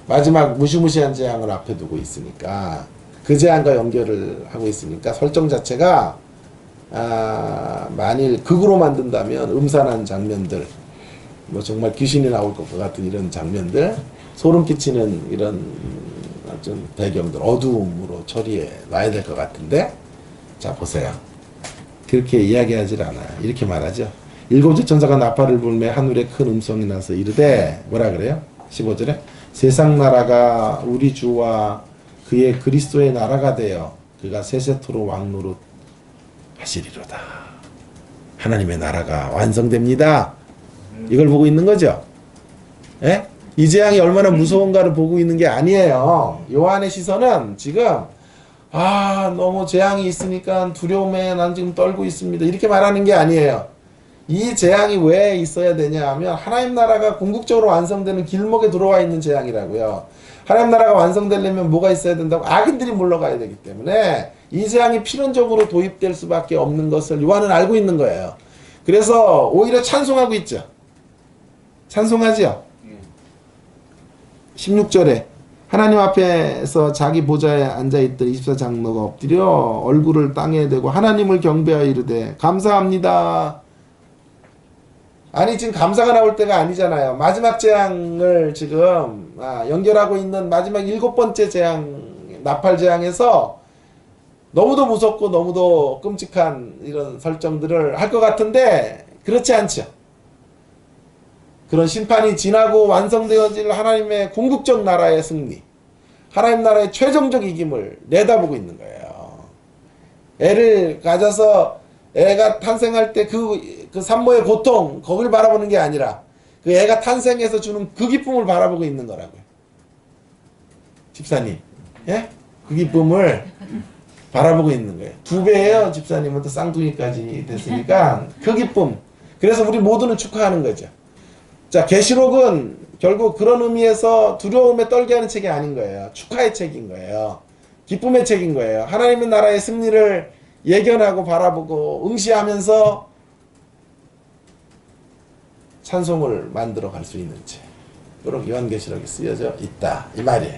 Speaker 1: 마지막 무시무시한 재앙을 앞에 두고 있으니까 그 재앙과 연결을 하고 있으니까 설정 자체가 만일 극으로 만든다면 음산한 장면들, 뭐 정말 귀신이 나올 것 같은 이런 장면들, 소름 끼치는 이런 좀 배경들, 어두움으로 처리해 놔야 될 것 같은데, 자 보세요. 그렇게 이야기하질 않아요. 이렇게 말하죠. 일곱째 천사가 나팔을 불매 하늘에 큰 음성이 나서 이르되, 뭐라 그래요? 15절에 세상 나라가 우리 주와 그의 그리스도의 나라가 되어 그가 세세토록 왕노릇 하시리로다. 하나님의 나라가 완성됩니다. 이걸 보고 있는 거죠. 예? 이 재앙이 얼마나 무서운가를 보고 있는 게 아니에요. 요한의 시선은 지금 너무 재앙이 있으니까 두려움에 난 지금 떨고 있습니다. 이렇게 말하는 게 아니에요. 이 재앙이 왜 있어야 되냐 하면 하나님 나라가 궁극적으로 완성되는 길목에 들어와 있는 재앙이라고요. 하나님 나라가 완성되려면 뭐가 있어야 된다고? 악인들이 물러가야 되기 때문에 이 재앙이 필연적으로 도입될 수밖에 없는 것을 요한은 알고 있는 거예요. 그래서 오히려 찬송하고 있죠. 찬송하죠. 16절에 하나님 앞에서 자기 보좌에 앉아있던 24장로가 엎드려 얼굴을 땅에 대고 하나님을 경배하여 이르되 감사합니다. 아니 지금 감사가 나올 때가 아니잖아요. 마지막 재앙을 지금 연결하고 있는 마지막 7번째 재앙, 나팔 재앙에서 너무도 무섭고 너무도 끔찍한 이런 설정들을 할 것 같은데 그렇지 않죠. 그런 심판이 지나고 완성되어질 하나님의 궁극적 나라의 승리, 하나님 나라의 최종적 이김을 내다보고 있는 거예요. 애를 가져서 애가 탄생할 때 그 산모의 고통, 거길 바라보는 게 아니라 그 애가 탄생해서 주는 그 기쁨을 바라보고 있는 거라고요. 집사님, 예? 그 기쁨을 바라보고 있는 거예요. 2배예요. 집사님은 또 쌍둥이까지 됐으니까 그 기쁨. 그래서 우리 모두는 축하하는 거죠. 자, 계시록은 결국 그런 의미에서 두려움에 떨게 하는 책이 아닌 거예요. 축하의 책인 거예요. 기쁨의 책인 거예요. 하나님의 나라의 승리를 예견하고 바라보고 응시하면서 찬송을 만들어 갈 수 있는 책. 그런 요한계시록에 쓰여져 있다. 이 말이에요.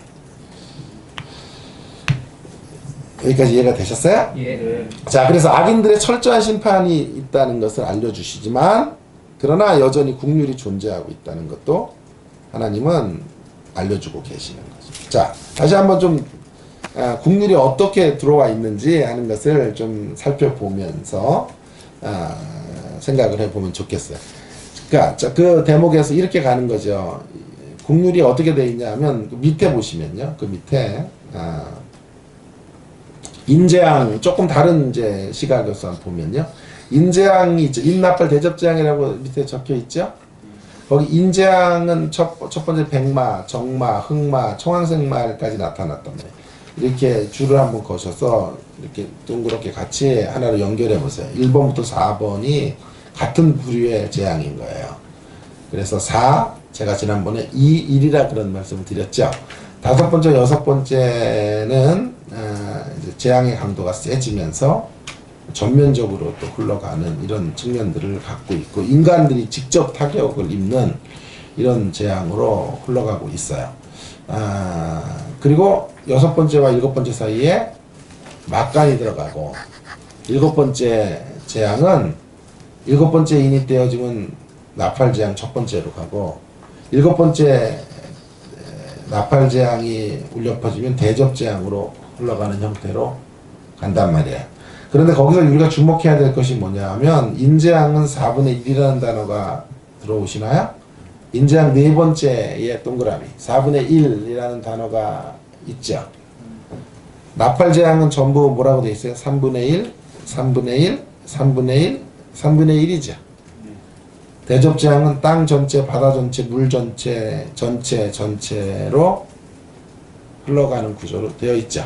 Speaker 1: 여기까지 이해가 되셨어요?
Speaker 2: 예.
Speaker 1: 자, 그래서 악인들의 철저한 심판이 있다는 것을 알려주시지만 그러나 여전히 국률이 존재하고 있다는 것도 하나님은 알려주고 계시는 거죠. 자, 다시 한번 좀 국률이 어떻게 들어와 있는지 하는 것을 좀 살펴보면서 생각을 해보면 좋겠어요. 그러니까 그 대목에서 이렇게 가는 거죠. 국률이 어떻게 되어 있냐 하면 그 밑에 보시면요. 그 밑에 인재앙, 조금 다른 이제 시각에서 보면요. 인재앙이 있죠. 인나팔 대접재앙이라고 밑에 적혀 있죠. 거기 인재앙은 첫 번째 백마, 정마, 흑마, 청황색마까지 나타났단 말이에요. 이렇게 줄을 한번 거셔서 이렇게 동그랗게 같이 하나로 연결해 보세요. 1번부터 4번이 같은 부류의 재앙인 거예요. 그래서 4, 제가 지난번에 2, 1이라 그런 말씀을 드렸죠. 5번째, 6번째는 이제 재앙의 강도가 세지면서 전면적으로 또 흘러가는 이런 측면들을 갖고 있고 인간들이 직접 타격을 입는 이런 재앙으로 흘러가고 있어요. 그리고 6번째와 7번째 사이에 막간이 들어가고 7번째 재앙은 7번째 인이 떼어지면 나팔 재앙 첫 번째로 가고 7번째 나팔 재앙이 울려 퍼지면 대접 재앙으로 흘러가는 형태로 간단 말이에요. 그런데 거기서 우리가 주목해야 될 것이 뭐냐 하면 인재앙은 4분의 1이라는 단어가 들어오시나요? 인재앙 4번째의 동그라미 4분의 1이라는 단어가 있죠. 나팔 재앙은 전부 뭐라고 되어 있어요? 3분의 1, 3분의 1, 3분의 1, 3분의 1이죠. 대접 재앙은 땅 전체, 바다 전체, 물 전체, 전체로 흘러가는 구조로 되어 있죠.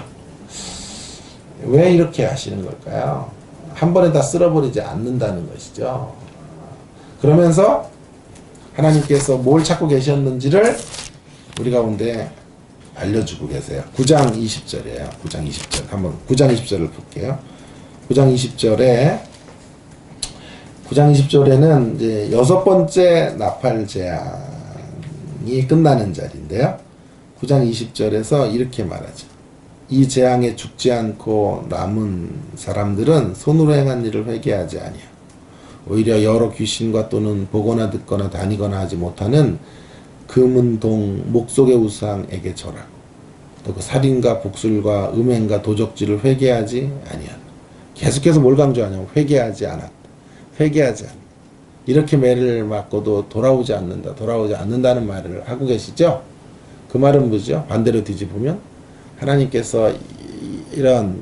Speaker 1: 왜 이렇게 하시는 걸까요? 한 번에 다 쓸어버리지 않는다는 것이죠. 그러면서 하나님께서 뭘 찾고 계셨는지를 우리 가운데 알려주고 계세요. 9장 20절이에요. 9장 20절. 한번 9장 20절을 볼게요. 9장 20절에 9장 20절에는 이제 6번째 나팔 재앙이 끝나는 자리인데요. 9장 20절에서 이렇게 말하죠. 이 재앙에 죽지 않고 남은 사람들은 손으로 행한 일을 회개하지 아니하고 오히려 여러 귀신과 또는 보거나 듣거나 다니거나 하지 못하는 금은 동 목속의 우상에게 절하고 또 그 살인과 복술과 음행과 도적질을 회개하지 아니하고 계속해서 뭘 강조하냐면 회개하지 않았다. 회개하지 않는다. 이렇게 매를 맞고도 돌아오지 않는다. 돌아오지 않는다는 말을 하고 계시죠? 그 말은 뭐죠? 반대로 뒤집으면 하나님께서 이런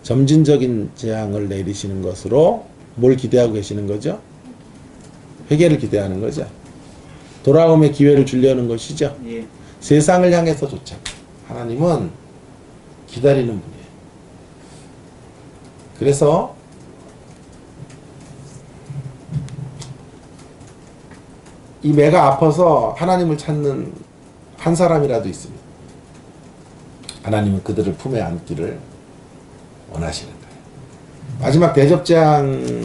Speaker 1: 점진적인 재앙을 내리시는 것으로 뭘 기대하고 계시는 거죠? 회개를 기대하는 거죠. 돌아옴의 기회를 주려는 것이죠.
Speaker 2: 예.
Speaker 1: 세상을 향해서조차 하나님은 기다리는 분이에요. 그래서 이 매가 아파서 하나님을 찾는 한 사람이라도 있습니다. 하나님은 그들을 품에 안기를 원하시는 거예요. 마지막 대접장에서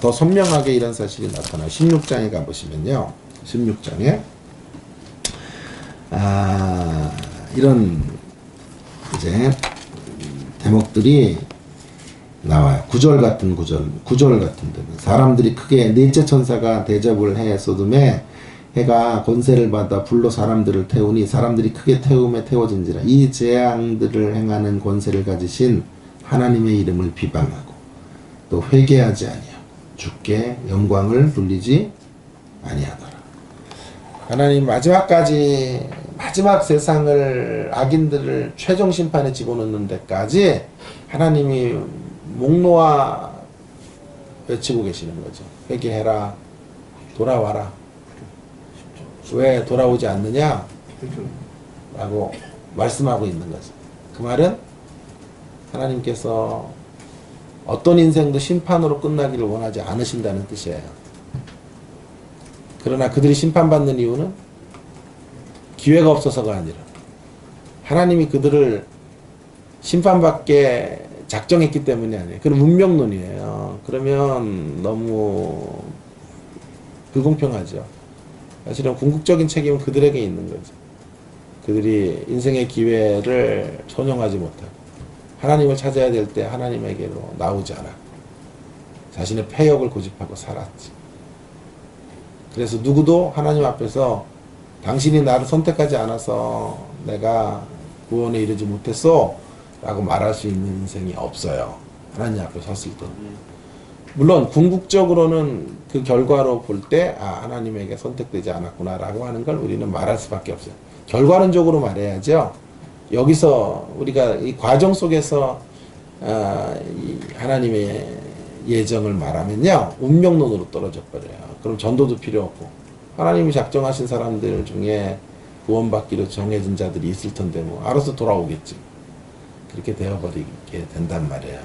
Speaker 1: 더 선명하게 이런 사실이 나타나요. 16장에 가보시면요. 16장에 이런 이제 대목들이 나와요. 구절 같은 데는 사람들이 크게 넷째 천사가 대접을 해 소돔에 해가 권세를 받아 불로 사람들을 태우니 사람들이 크게 태움에 태워진지라. 이 재앙들을 행하는 권세를 가지신 하나님의 이름을 비방하고 또 회개하지 아니하고 주께 영광을 돌리지 아니하더라. 하나님 마지막까지 마지막 세상을 악인들을 최종 심판에 집어넣는 데까지 하나님이 목 놓아 외치고 계시는 거죠. 회개해라. 돌아와라. 왜 돌아오지 않느냐? 라고 말씀하고 있는 거죠. 그 말은 하나님께서 어떤 인생도 심판으로 끝나기를 원하지 않으신다는 뜻이에요. 그러나 그들이 심판받는 이유는 기회가 없어서가 아니라 하나님이 그들을 심판받게 작정했기 때문이 아니에요. 그건 운명론이에요. 그러면 너무 불공평하죠. 사실은 궁극적인 책임은 그들에게 있는 거죠. 그들이 인생의 기회를 선용하지 못하고 하나님을 찾아야 될 때 하나님에게로 나오지 않아 자신의 패역을 고집하고 살았지. 그래서 누구도 하나님 앞에서 당신이 나를 선택하지 않아서 내가 구원에 이르지 못했어 라고 말할 수 있는 인생이 없어요. 하나님 앞에 섰을 때. 물론 궁극적으로는 그 결과로 볼 때 하나님에게 선택되지 않았구나 라고 하는 걸 우리는 말할 수밖에 없어요. 결과론적으로 말해야죠. 여기서 우리가 이 과정 속에서 이 하나님의 예정을 말하면요 운명론으로 떨어져 버려요. 그럼 전도도 필요 없고 하나님이 작정하신 사람들 중에 구원받기로 정해진 자들이 있을 텐데 뭐 알아서 돌아오겠지. 그렇게 되어버리게 된단 말이에요.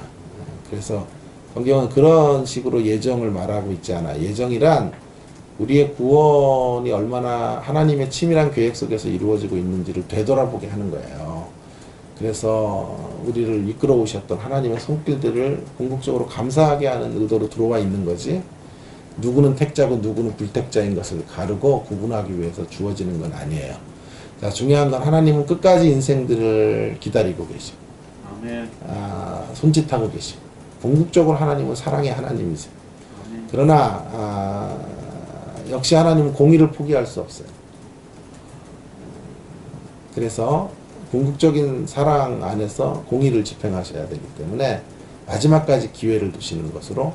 Speaker 1: 그래서 성경은 그런 식으로 예정을 말하고 있지 않아. 예정이란 우리의 구원이 얼마나 하나님의 치밀한 계획 속에서 이루어지고 있는지를 되돌아보게 하는 거예요. 그래서 우리를 이끌어 오셨던 하나님의 손길들을 궁극적으로 감사하게 하는 의도로 들어와 있는 거지, 누구는 택자고 누구는 불택자인 것을 가르고 구분하기 위해서 주어지는 건 아니에요. 자, 중요한 건 하나님은 끝까지 인생들을 기다리고 계시고
Speaker 2: 아멘.
Speaker 1: 손짓하고 계시고 궁극적으로 하나님은 사랑의 하나님이세요.
Speaker 2: 아멘.
Speaker 1: 그러나 역시 하나님은 공의를 포기할 수 없어요. 그래서 궁극적인 사랑 안에서 공의를 집행하셔야 되기 때문에 마지막까지 기회를 두시는 것으로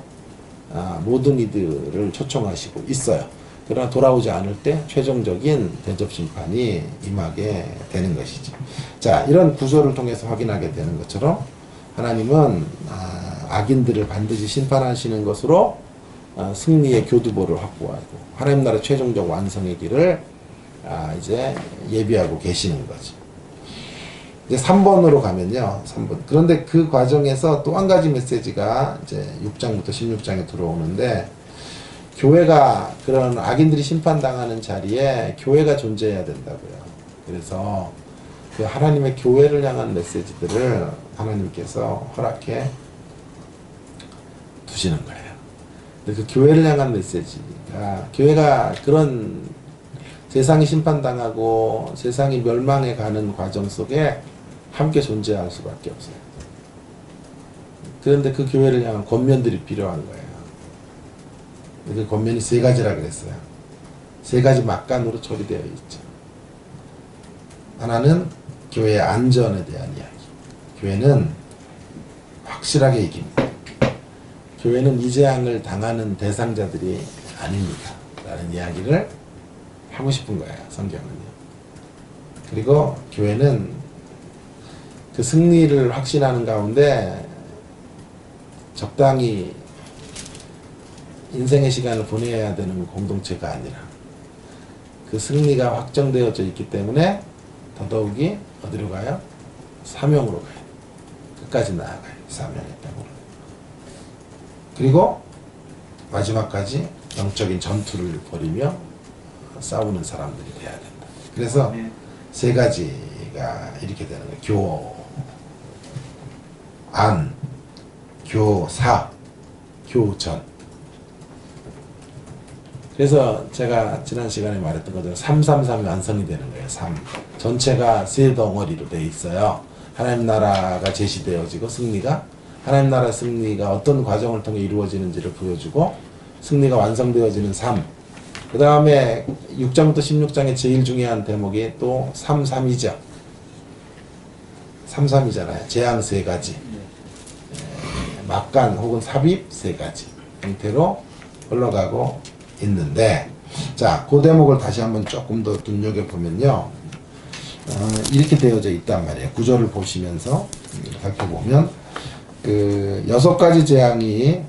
Speaker 1: 모든 이들을 초청하시고 있어요. 그러나 돌아오지 않을 때 최종적인 대접 심판이 임하게 되는 것이죠. 자, 이런 구조를 통해서 확인하게 되는 것처럼 하나님은 악인들을 반드시 심판하시는 것으로 승리의 교두보를 확보하고 하나님 나라 최종적 완성의 길을 이제 예비하고 계시는 거죠. 이제 3번으로 가면요. 3번. 그런데 그 과정에서 또 한 가지 메시지가 이제 6장부터 16장에 들어오는데, 교회가, 그런 악인들이 심판당하는 자리에 교회가 존재해야 된다고요. 그래서 그 하나님의 교회를 향한 메시지들을 하나님께서 허락해 두시는 거예요. 근데 그 교회를 향한 메시지가, 교회가 그런 세상이 심판당하고 세상이 멸망해 가는 과정 속에 함께 존재할 수밖에 없어요. 그런데 그 교회를 향한 권면들이 필요한 거예요. 그 권면이 세 가지라 그랬어요. 세 가지 막간으로 처리되어 있죠. 하나는 교회의 안전에 대한 이야기. 교회는 확실하게 이깁니다. 교회는 이 재앙을 당하는 대상자들이 아닙니다. 라는 이야기를 하고 싶은 거예요. 성경은요. 그리고 교회는 그 승리를 확신하는 가운데 적당히 인생의 시간을 보내야 되는 공동체가 아니라 그 승리가 확정되어져 있기 때문에 더더욱이 어디로 가요? 사명으로 가요. 끝까지 나아가요. 사명의 땅으로. 그리고 마지막까지 영적인 전투를 벌이며 싸우는 사람들이 돼야 된다. 그래서 세 가지가 이렇게 되는 거예요. 교안, 교사, 교전. 그래서 제가 지난 시간에 말했던 것처럼 333이 완성이 되는 거예요. 3. 전체가 세 덩어리로 되어 있어요. 하나님 나라가 제시되어지고 승리가, 하나님 나라 승리가 어떤 과정을 통해 이루어지는지를 보여주고 승리가 완성되어지는 3. 그 다음에 6장부터 16장의 제일 중요한 대목이 또 3.3이죠. 3.3이잖아요. 재앙 세 가지. 막간 혹은 삽입 세 가지 형태로 흘러가고 있는데, 자, 그 대목을 다시 한번 조금 더 눈여겨보면요. 이렇게 되어져 있단 말이에요. 구절을 보시면서 살펴보면 그 6가지 재앙이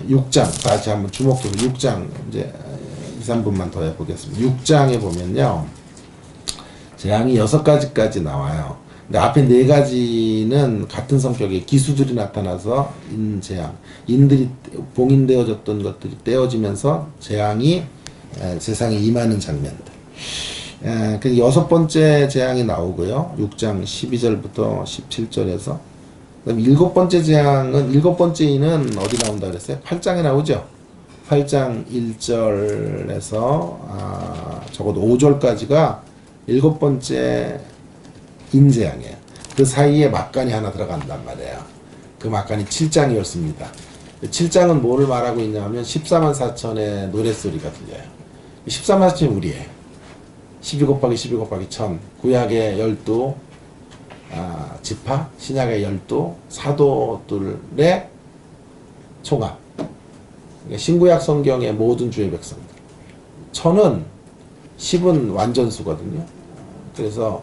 Speaker 1: 6장, 다시 한번 주목해서 6장 이제 2, 3분만 더 해보겠습니다. 6장에 보면요. 재앙이 6가지까지 나와요. 근데 앞에 4가지는 같은 성격의 기수들이 나타나서 인재앙, 인들이 봉인되어졌던 것들이 떼어지면서 재앙이 세상에 임하는 장면들. 그 6번째 재앙이 나오고요. 6장 12절부터 17절에서. 그다음 7번째 재앙은, 7번째 인은 어디 나온다 그랬어요? 8장에 나오죠. 8장 1절에서 적어도 5절까지가 7번째 인재앙이에요. 그 사이에 막간이 하나 들어간단 말이에요. 그 막간이 7장이었습니다. 7장은 뭐를 말하고 있냐면 14만 4천의 노랫소리가 들려요. 14만 4천이 우리예요. 12 곱하기 12 곱하기 1000. 구약의 12 지파, 신약의 12 사도들의 총합. 그러니까 신구약 성경의 모든 주의 백성들. 1000은 10은 완전수거든요. 그래서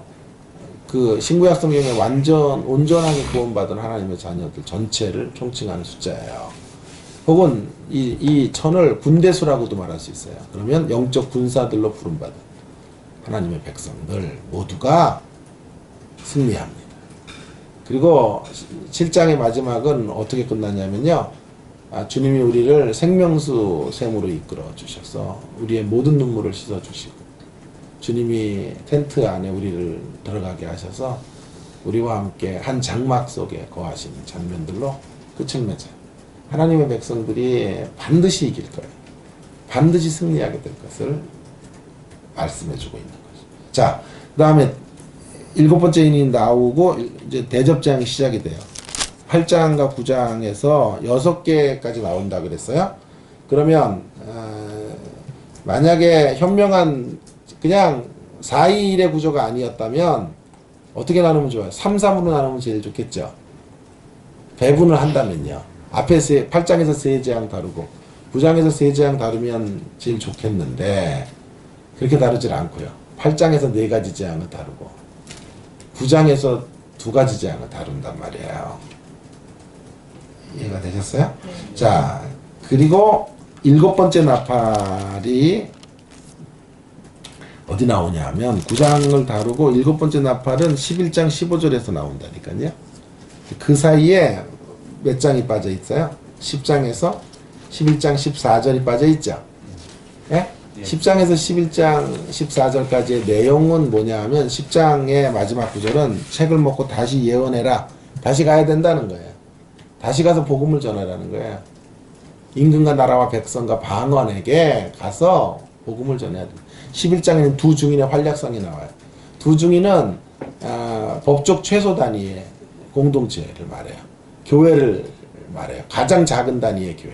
Speaker 1: 그 신구약 성경에 온전하게 구원받은 하나님의 자녀들 전체를 총칭하는 숫자예요. 혹은 이 1000을 군대수라고도 말할 수 있어요. 그러면 영적 군사들로 부름받은 하나님의 백성들 모두가 승리합니다. 그리고 7장의 마지막은 어떻게 끝났냐면요. 주님이 우리를 생명수 샘으로 이끌어 주셔서 우리의 모든 눈물을 씻어 주시고 주님이 텐트 안에 우리를 들어가게 하셔서 우리와 함께 한 장막 속에 거하시는 장면들로 끝을 맺어요. 하나님의 백성들이 반드시 이길 거예요. 반드시 승리하게 될 것을 말씀해주고 있는 거죠. 자, 그 다음에 7번째 인이 나오고 이제 대접장이 시작이 돼요. 8장과 9장에서 6개까지 나온다 그랬어요. 그러면 만약에 현명한 그냥 4:1의 구조가 아니었다면 어떻게 나누면 좋아요? 3:3으로 나누면 제일 좋겠죠. 배분을 한다면요. 앞에 8장에서 3재앙 다루고 9장에서 3재앙 다루면 제일 좋겠는데 그렇게 다루질 않고요. 8장에서 4가지 재앙을 다루고 9장에서 2가지 재앙을 다룬단 말이에요. 이해가 되셨어요? 네. 자, 그리고 7번째 나팔이 어디 나오냐 하면 9장을 다루고 7번째 나팔은 11장 15절에서 나온다니까요. 그 사이에 몇 장이 빠져 있어요? 10장에서 11장 14절이 빠져 있죠. 예? 10장에서 11장 14절까지의 내용은 뭐냐 하면 10장의 마지막 구절은 책을 먹고 다시 예언해라. 다시 가야 된다는 거예요. 다시 가서 복음을 전하라는 거예요.
Speaker 3: 임금과 나라와 백성과 방언에게 가서 복음을 전해야 됩니다. 11장에는 두 중인의 활약상이 나와요. 두 중인은 법적 최소 단위의 공동체를 말해요. 교회를 말해요. 가장 작은 단위의 교회.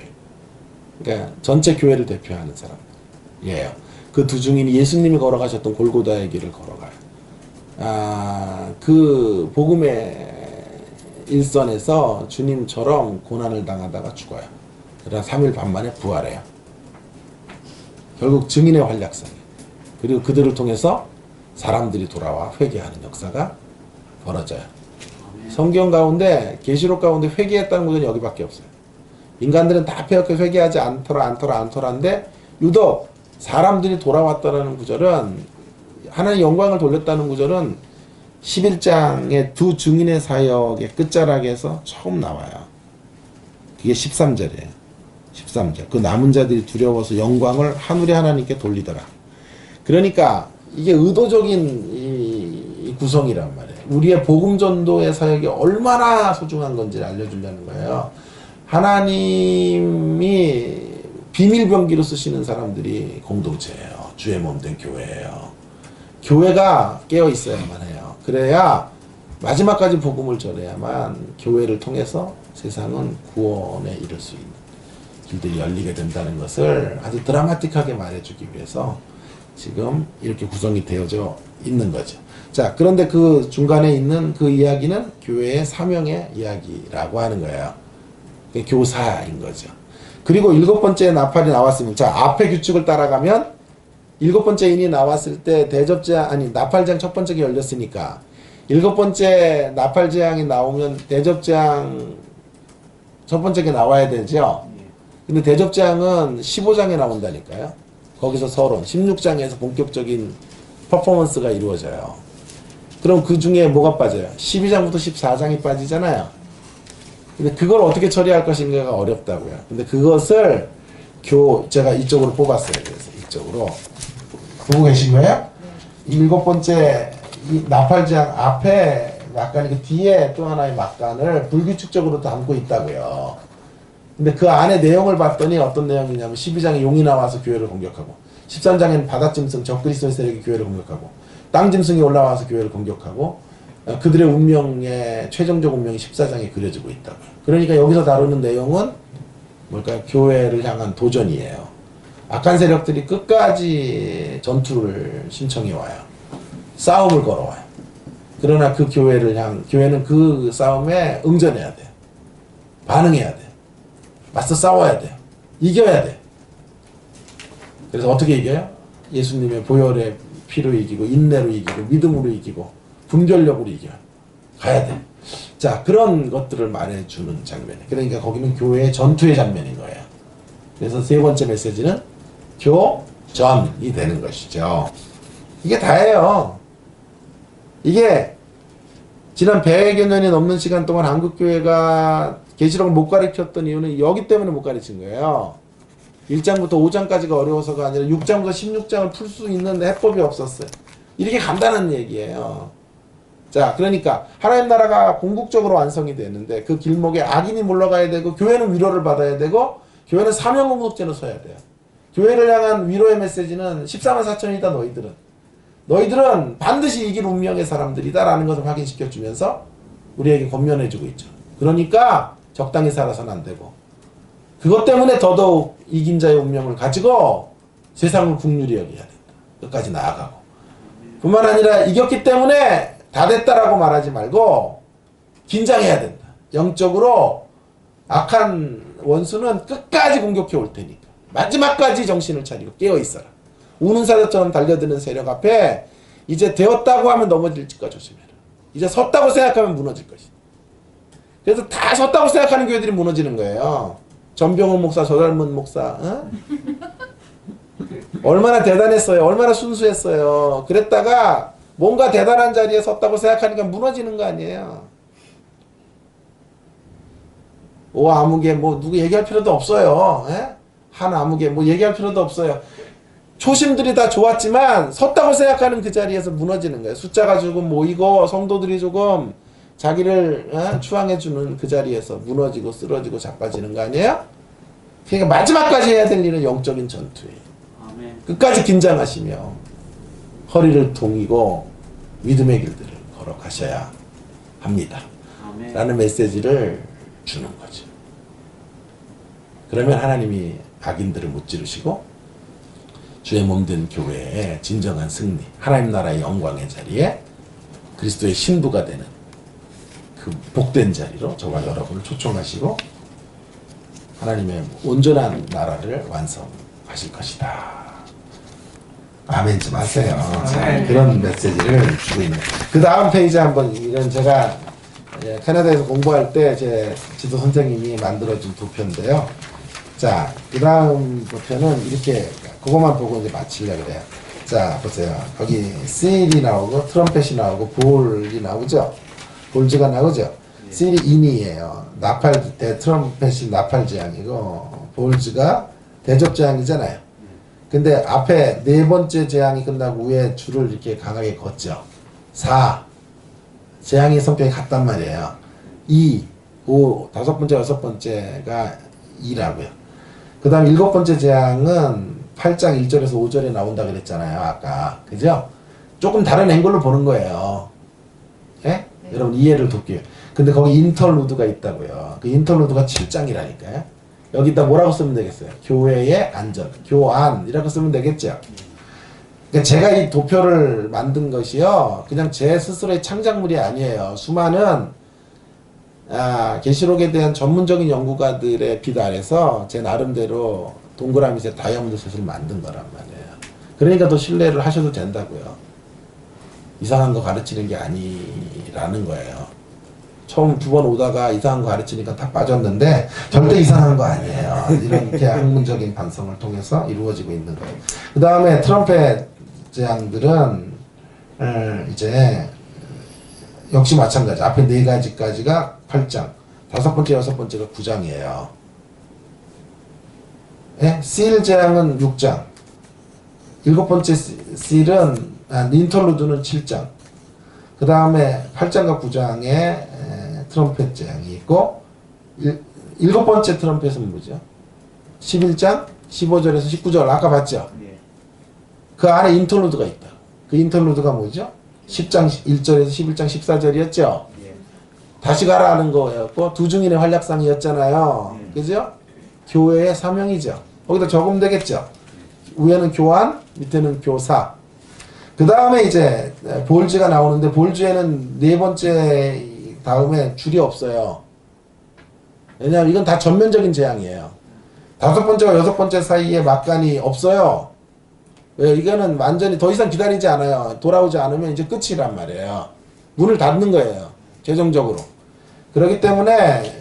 Speaker 3: 그러니까 전체 교회를 대표하는 사람이에요. 그 두 중인이 예수님이 걸어가셨던 골고다의 길을 걸어가요. 그 복음의 일선에서 주님처럼 고난을 당하다가 죽어요. 그러나 3일 반 만에 부활해요. 결국 증인의 활약상. 그리고 그들을 통해서 사람들이 돌아와 회개하는 역사가 벌어져요. 성경 가운데 계시록 가운데 회개했다는 구절은 여기밖에 없어요. 인간들은 다 빼앗겨 회개하지 않더라인데 유독 사람들이 돌아왔다는 구절은 하나님의 영광을 돌렸다는 구절은 11장의 두 증인의 사역의 끝자락에서 처음 나와요. 그게 13절이에요. 13절. 그 남은 자들이 두려워서 영광을 하늘의 하나님께 돌리더라. 그러니까 이게 의도적인 이 구성이란 말이에요. 우리의 복음 전도의 사역이 얼마나 소중한 건지를 알려주려는 거예요. 하나님이 비밀병기로 쓰시는 사람들이 공동체예요. 주의 몸된 교회예요. 교회가 깨어 있어야만 해요. 그래야 마지막까지 복음을 전해야만 교회를 통해서 세상은 구원에 이를 수 있는 길들이 열리게 된다는 것을 아주 드라마틱하게 말해주기 위해서 지금 이렇게 구성이 되어져 있는 거죠. 자, 그런데 그 중간에 있는 그 이야기는 교회의 사명의 이야기라고 하는 거예요. 교사인 거죠. 그리고 7번째 나팔이 나왔으면, 자, 앞에 규칙을 따라가면 7번째 인이 나왔을 때 나팔재앙 첫 번째가 열렸으니까 7번째 나팔재앙이 나오면 대접재앙 첫 번째가 나와야 되죠. 근데 대접재앙은 15장에 나온다니까요. 거기서 서론, 16장에서 본격적인 퍼포먼스가 이루어져요. 그럼 그 중에 뭐가 빠져요? 12장부터 14장이 빠지잖아요. 근데 그걸 어떻게 처리할 것인가가 어렵다고요. 근데 그것을 제가 이쪽으로 뽑았어요. 그래서 이쪽으로. 보고 계신 거예요? 7번째 이 나팔장 앞에 약간 그 뒤에 또 하나의 막간을 불규칙적으로 담고 있다고요. 근데 그 안에 내용을 봤더니 어떤 내용이냐면 12장에 용이 나와서 교회를 공격하고 13장에는 바닷짐승 적그리스도의 세력이 교회를 공격하고 땅짐승이 올라와서 교회를 공격하고 그들의 운명의 최종적 운명이 14장에 그려지고 있다고요. 그러니까 여기서 다루는 내용은 뭘까요? 교회를 향한 도전이에요. 악한 세력들이 끝까지 전투를 신청해 와요. 싸움을 걸어와요. 그러나 그 교회는 그 싸움에 응전해야 돼요. 반응해야 돼요. 맞서 싸워야 돼요. 이겨야 돼요. 그래서 어떻게 이겨요? 예수님의 보혈의 피로 이기고 인내로 이기고 믿음으로 이기고 분별력으로 이겨요. 가야 돼. 자, 그런 것들을 말해주는 장면이에요. 그러니까 거기는 교회의 전투의 장면인 거예요. 그래서 세 번째 메시지는 교전이 되는 것이죠. 이게 다예요. 이게 지난 100여 년이 넘는 시간 동안 한국교회가 계시록을 못 가르쳤던 이유는 여기 때문에 못 가르친 거예요. 1장부터 5장까지가 어려워서가 아니라 6장부터 16장을 풀 수 있는 해법이 없었어요. 이렇게 간단한 얘기예요. 자, 그러니까 하나님 나라가 궁극적으로 완성이 되는데 그 길목에 악인이 물러가야 되고 교회는 위로를 받아야 되고 교회는 사명공동체로 서야 돼요. 교회를 향한 위로의 메시지는 14만 4천이다 너희들은 반드시 이길 운명의 사람들이다 라는 것을 확인시켜주면서 우리에게 권면해주고 있죠. 그러니까 적당히 살아서는 안 되고 그것 때문에 더더욱 이긴 자의 운명을 가지고 세상을 국률이 여겨야 된다. 끝까지 나아가고 뿐만 아니라 이겼기 때문에 다 됐다라고 말하지 말고 긴장해야 된다. 영적으로 악한 원수는 끝까지 공격해 올 테니까 마지막까지 정신을 차리고 깨어있어라. 우는 사자처럼 달려드는 세력 앞에 이제 되었다고 하면 넘어질까 조심해라. 이제 섰다고 생각하면 무너질 것이다. 그래서 다 섰다고 생각하는 교회들이 무너지는 거예요. 전병훈 목사, 저 닮은 목사 얼마나 대단했어요. 얼마나 순수했어요. 그랬다가 뭔가 대단한 자리에 섰다고 생각하니까 무너지는 거 아니에요. 오 아무개 뭐 누구 얘기할 필요도 없어요. 한 아무개 뭐 얘기할 필요도 없어요. 초심들이 다 좋았지만 섰다고 생각하는 그 자리에서 무너지는 거예요. 숫자가 조금 모이고 성도들이 조금 자기를 추앙해주는 그 자리에서 무너지고 쓰러지고 자빠지는 거 아니에요? 그러니까 마지막까지 해야 될 일은 영적인 전투예요.
Speaker 2: 아멘.
Speaker 3: 끝까지 긴장하시며 허리를 동이고 믿음의 길들을 걸어가셔야 합니다.
Speaker 2: 아멘.
Speaker 3: 라는 메시지를 주는 거죠. 그러면 하나님이 악인들을 무찌르시고 주의 몸된 교회의 진정한 승리, 하나님 나라의 영광의 자리에 그리스도의 신부가 되는 그 복된 자리로 저와 여러분을 초청하시고 하나님의 온전한 나라를 완성하실 것이다. 아멘 좀 하세요. 자, 그런 메시지를 주고 있는. 그 다음 페이지 한번, 이건 제가 캐나다에서 공부할 때 제 지도 선생님이 만들어준 도표인데요. 자, 그 다음 도표는 이렇게, 그것만 보고 이제 마치려고 그래요. 자, 보세요. 거기 세일이 나오고, 트럼펫이 나오고, 볼이 나오죠? 볼즈가 나오죠? 세일이 인이에요. 나팔, 트럼펫이 나팔 재앙이고, 볼즈가 대접 재앙이잖아요. 근데 앞에 네 번째 재앙이 끝나고 위에 줄을 이렇게 강하게 걷죠. 4. 재앙의 성격이 같단 말이에요. 2, 5, 다섯 번째, 여섯 번째가 2라고요. 그 다음 일곱 번째 재앙은 8장 1절에서 5절에 나온다 그랬잖아요. 아까. 그죠? 조금 다른 앵글로 보는 거예요. 예? 네. 여러분 이해를 돕기. 근데 거기 인터루드가 있다고요. 그 인터루드가 7장이라니까요. 여기다 뭐라고 쓰면 되겠어요? 교회의 안전, 교안이라고 쓰면 되겠죠. 그러니까 제가 이 도표를 만든 것이요, 그냥 제 스스로의 창작물이 아니에요. 수많은 계시록에 대한 전문적인 연구가들의 빛 아래서 제 나름대로 동그라미색 다이아몬드 셋을 만든 거란 말이에요. 그러니까 더 신뢰를 하셔도 된다고요. 이상한 거 가르치는 게 아니라는 거예요. 처음 두 번 오다가 이상한 거 가르치니까 다 빠졌는데 절대 이상한 거 아니에요. 이렇게 학문적인 반성을 통해서 이루어지고 있는 거예요. 그 다음에 트럼펫 재앙들은 이제 역시 마찬가지. 앞에 네 가지까지가 8장, 다섯 번째, 여섯 번째가 9장이에요. 예? 실 재앙은 6장, 일곱 번째 실은 인터루드는 7장. 그 다음에 8장과 9장에 트럼펫 재앙이 있고, 일곱 번째 트럼펫은 뭐죠? 11장, 15절에서 19절, 아까 봤죠? 그 안에 인터루드가 있다. 그 인터루드가 뭐죠? 10장 1절에서 11장 14절이었죠? 다시 가라는 거였고, 두 증인의 활약상이었잖아요. 그죠? 교회의 사명이죠. 거기다 적으면 되겠죠? 위에는 교환, 밑에는 교사. 그 다음에 이제 볼즈가 나오는데, 볼즈에는 네 번째 다음에 줄이 없어요. 왜냐하면 이건 다 전면적인 재앙이에요. 다섯 번째와 여섯 번째 사이에 막간이 없어요. 왜? 이거는 완전히 더 이상 기다리지 않아요. 돌아오지 않으면 이제 끝이란 말이에요. 문을 닫는 거예요. 최종적으로. 그렇기 때문에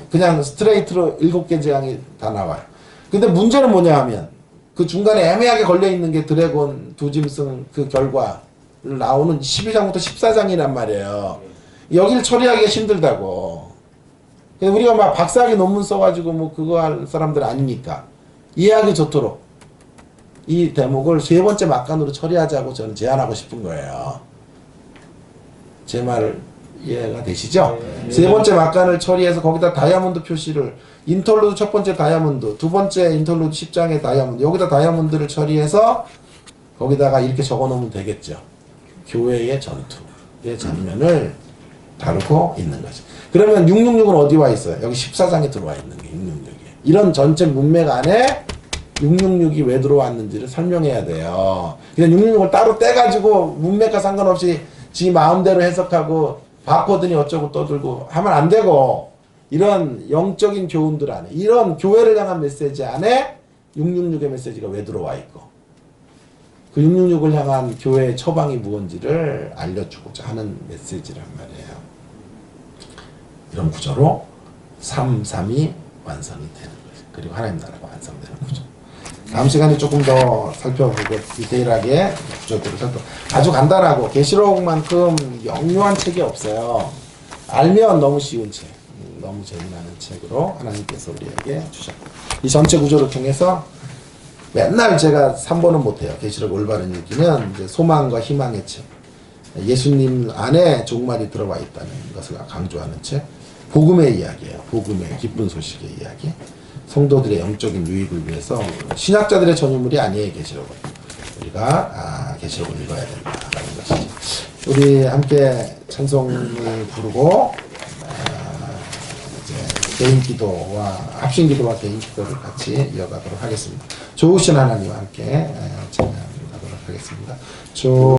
Speaker 3: 그냥 스트레이트로 7개 재앙이 다 나와요. 근데 문제는 뭐냐 하면 그 중간에 애매하게 걸려있는 게 드래곤 두 짐승 그 결과를 나오는 12장부터 14장이란 말이에요. 여길 처리하기가 힘들다고. 근데 우리가 막 박사학위 논문 써가지고 뭐 그거 할 사람들 아닙니까? 이해하기 좋도록 이 대목을 세 번째 막간으로 처리하자고 저는 제안하고 싶은 거예요. 제 말 이해가 되시죠? 세 번째 막간을 처리해서 거기다 다이아몬드 표시를, 인터루드 첫 번째 다이아몬드, 두 번째 인터루드 10장의 다이아몬드, 여기다 다이아몬드를 처리해서 거기다가 이렇게 적어 놓으면 되겠죠. 교회의 전투의 장면을 다루고 있는 거죠. 그러면 666은 어디 와 있어요? 여기 14장에 들어와 있는 게 666이에요. 이런 전체 문맥 안에 666이 왜 들어왔는지를 설명해야 돼요. 그냥 666을 따로 떼가지고 문맥과 상관없이 지 마음대로 해석하고 바코드니 어쩌고 떠들고 하면 안 되고, 이런 영적인 교훈들 안에, 이런 교회를 향한 메시지 안에 666의 메시지가 왜 들어와 있고, 그 666을 향한 교회의 처방이 무언지를 알려주고자 하는 메시지란 말이에요. 이런 구조로 3.3이 완성이 되는 거죠. 그리고 하나님 나라가 완성되는 구조. 다음 시간에 조금 더 살펴보고 디테일하게 구조들을 아주 간단하고 계시록만큼 영유한 책이 없어요. 알면 너무 쉬운 책, 너무 재미나는 책으로 하나님께서 우리에게 주셨고, 이 전체 구조를 통해서 맨날 제가 3번은 못해요. 계시록 올바른 읽기는 이제 소망과 희망의 책, 예수님 안에 종말이 들어와 있다는 것을 강조하는 책, 복음의 이야기예요. 복음의 기쁜 소식의 이야기. 성도들의 영적인 유익을 위해서 신학자들의 전유물이 아니에요. 계시록은 우리가 계시록을 읽어야 된다라는 것이죠. 우리 함께 찬송을 부르고 이제 개인 기도와 합심 기도와 개인 기도를 같이 이어가도록 하겠습니다. 좋으신 하나님과 함께 찬양하도록 하겠습니다.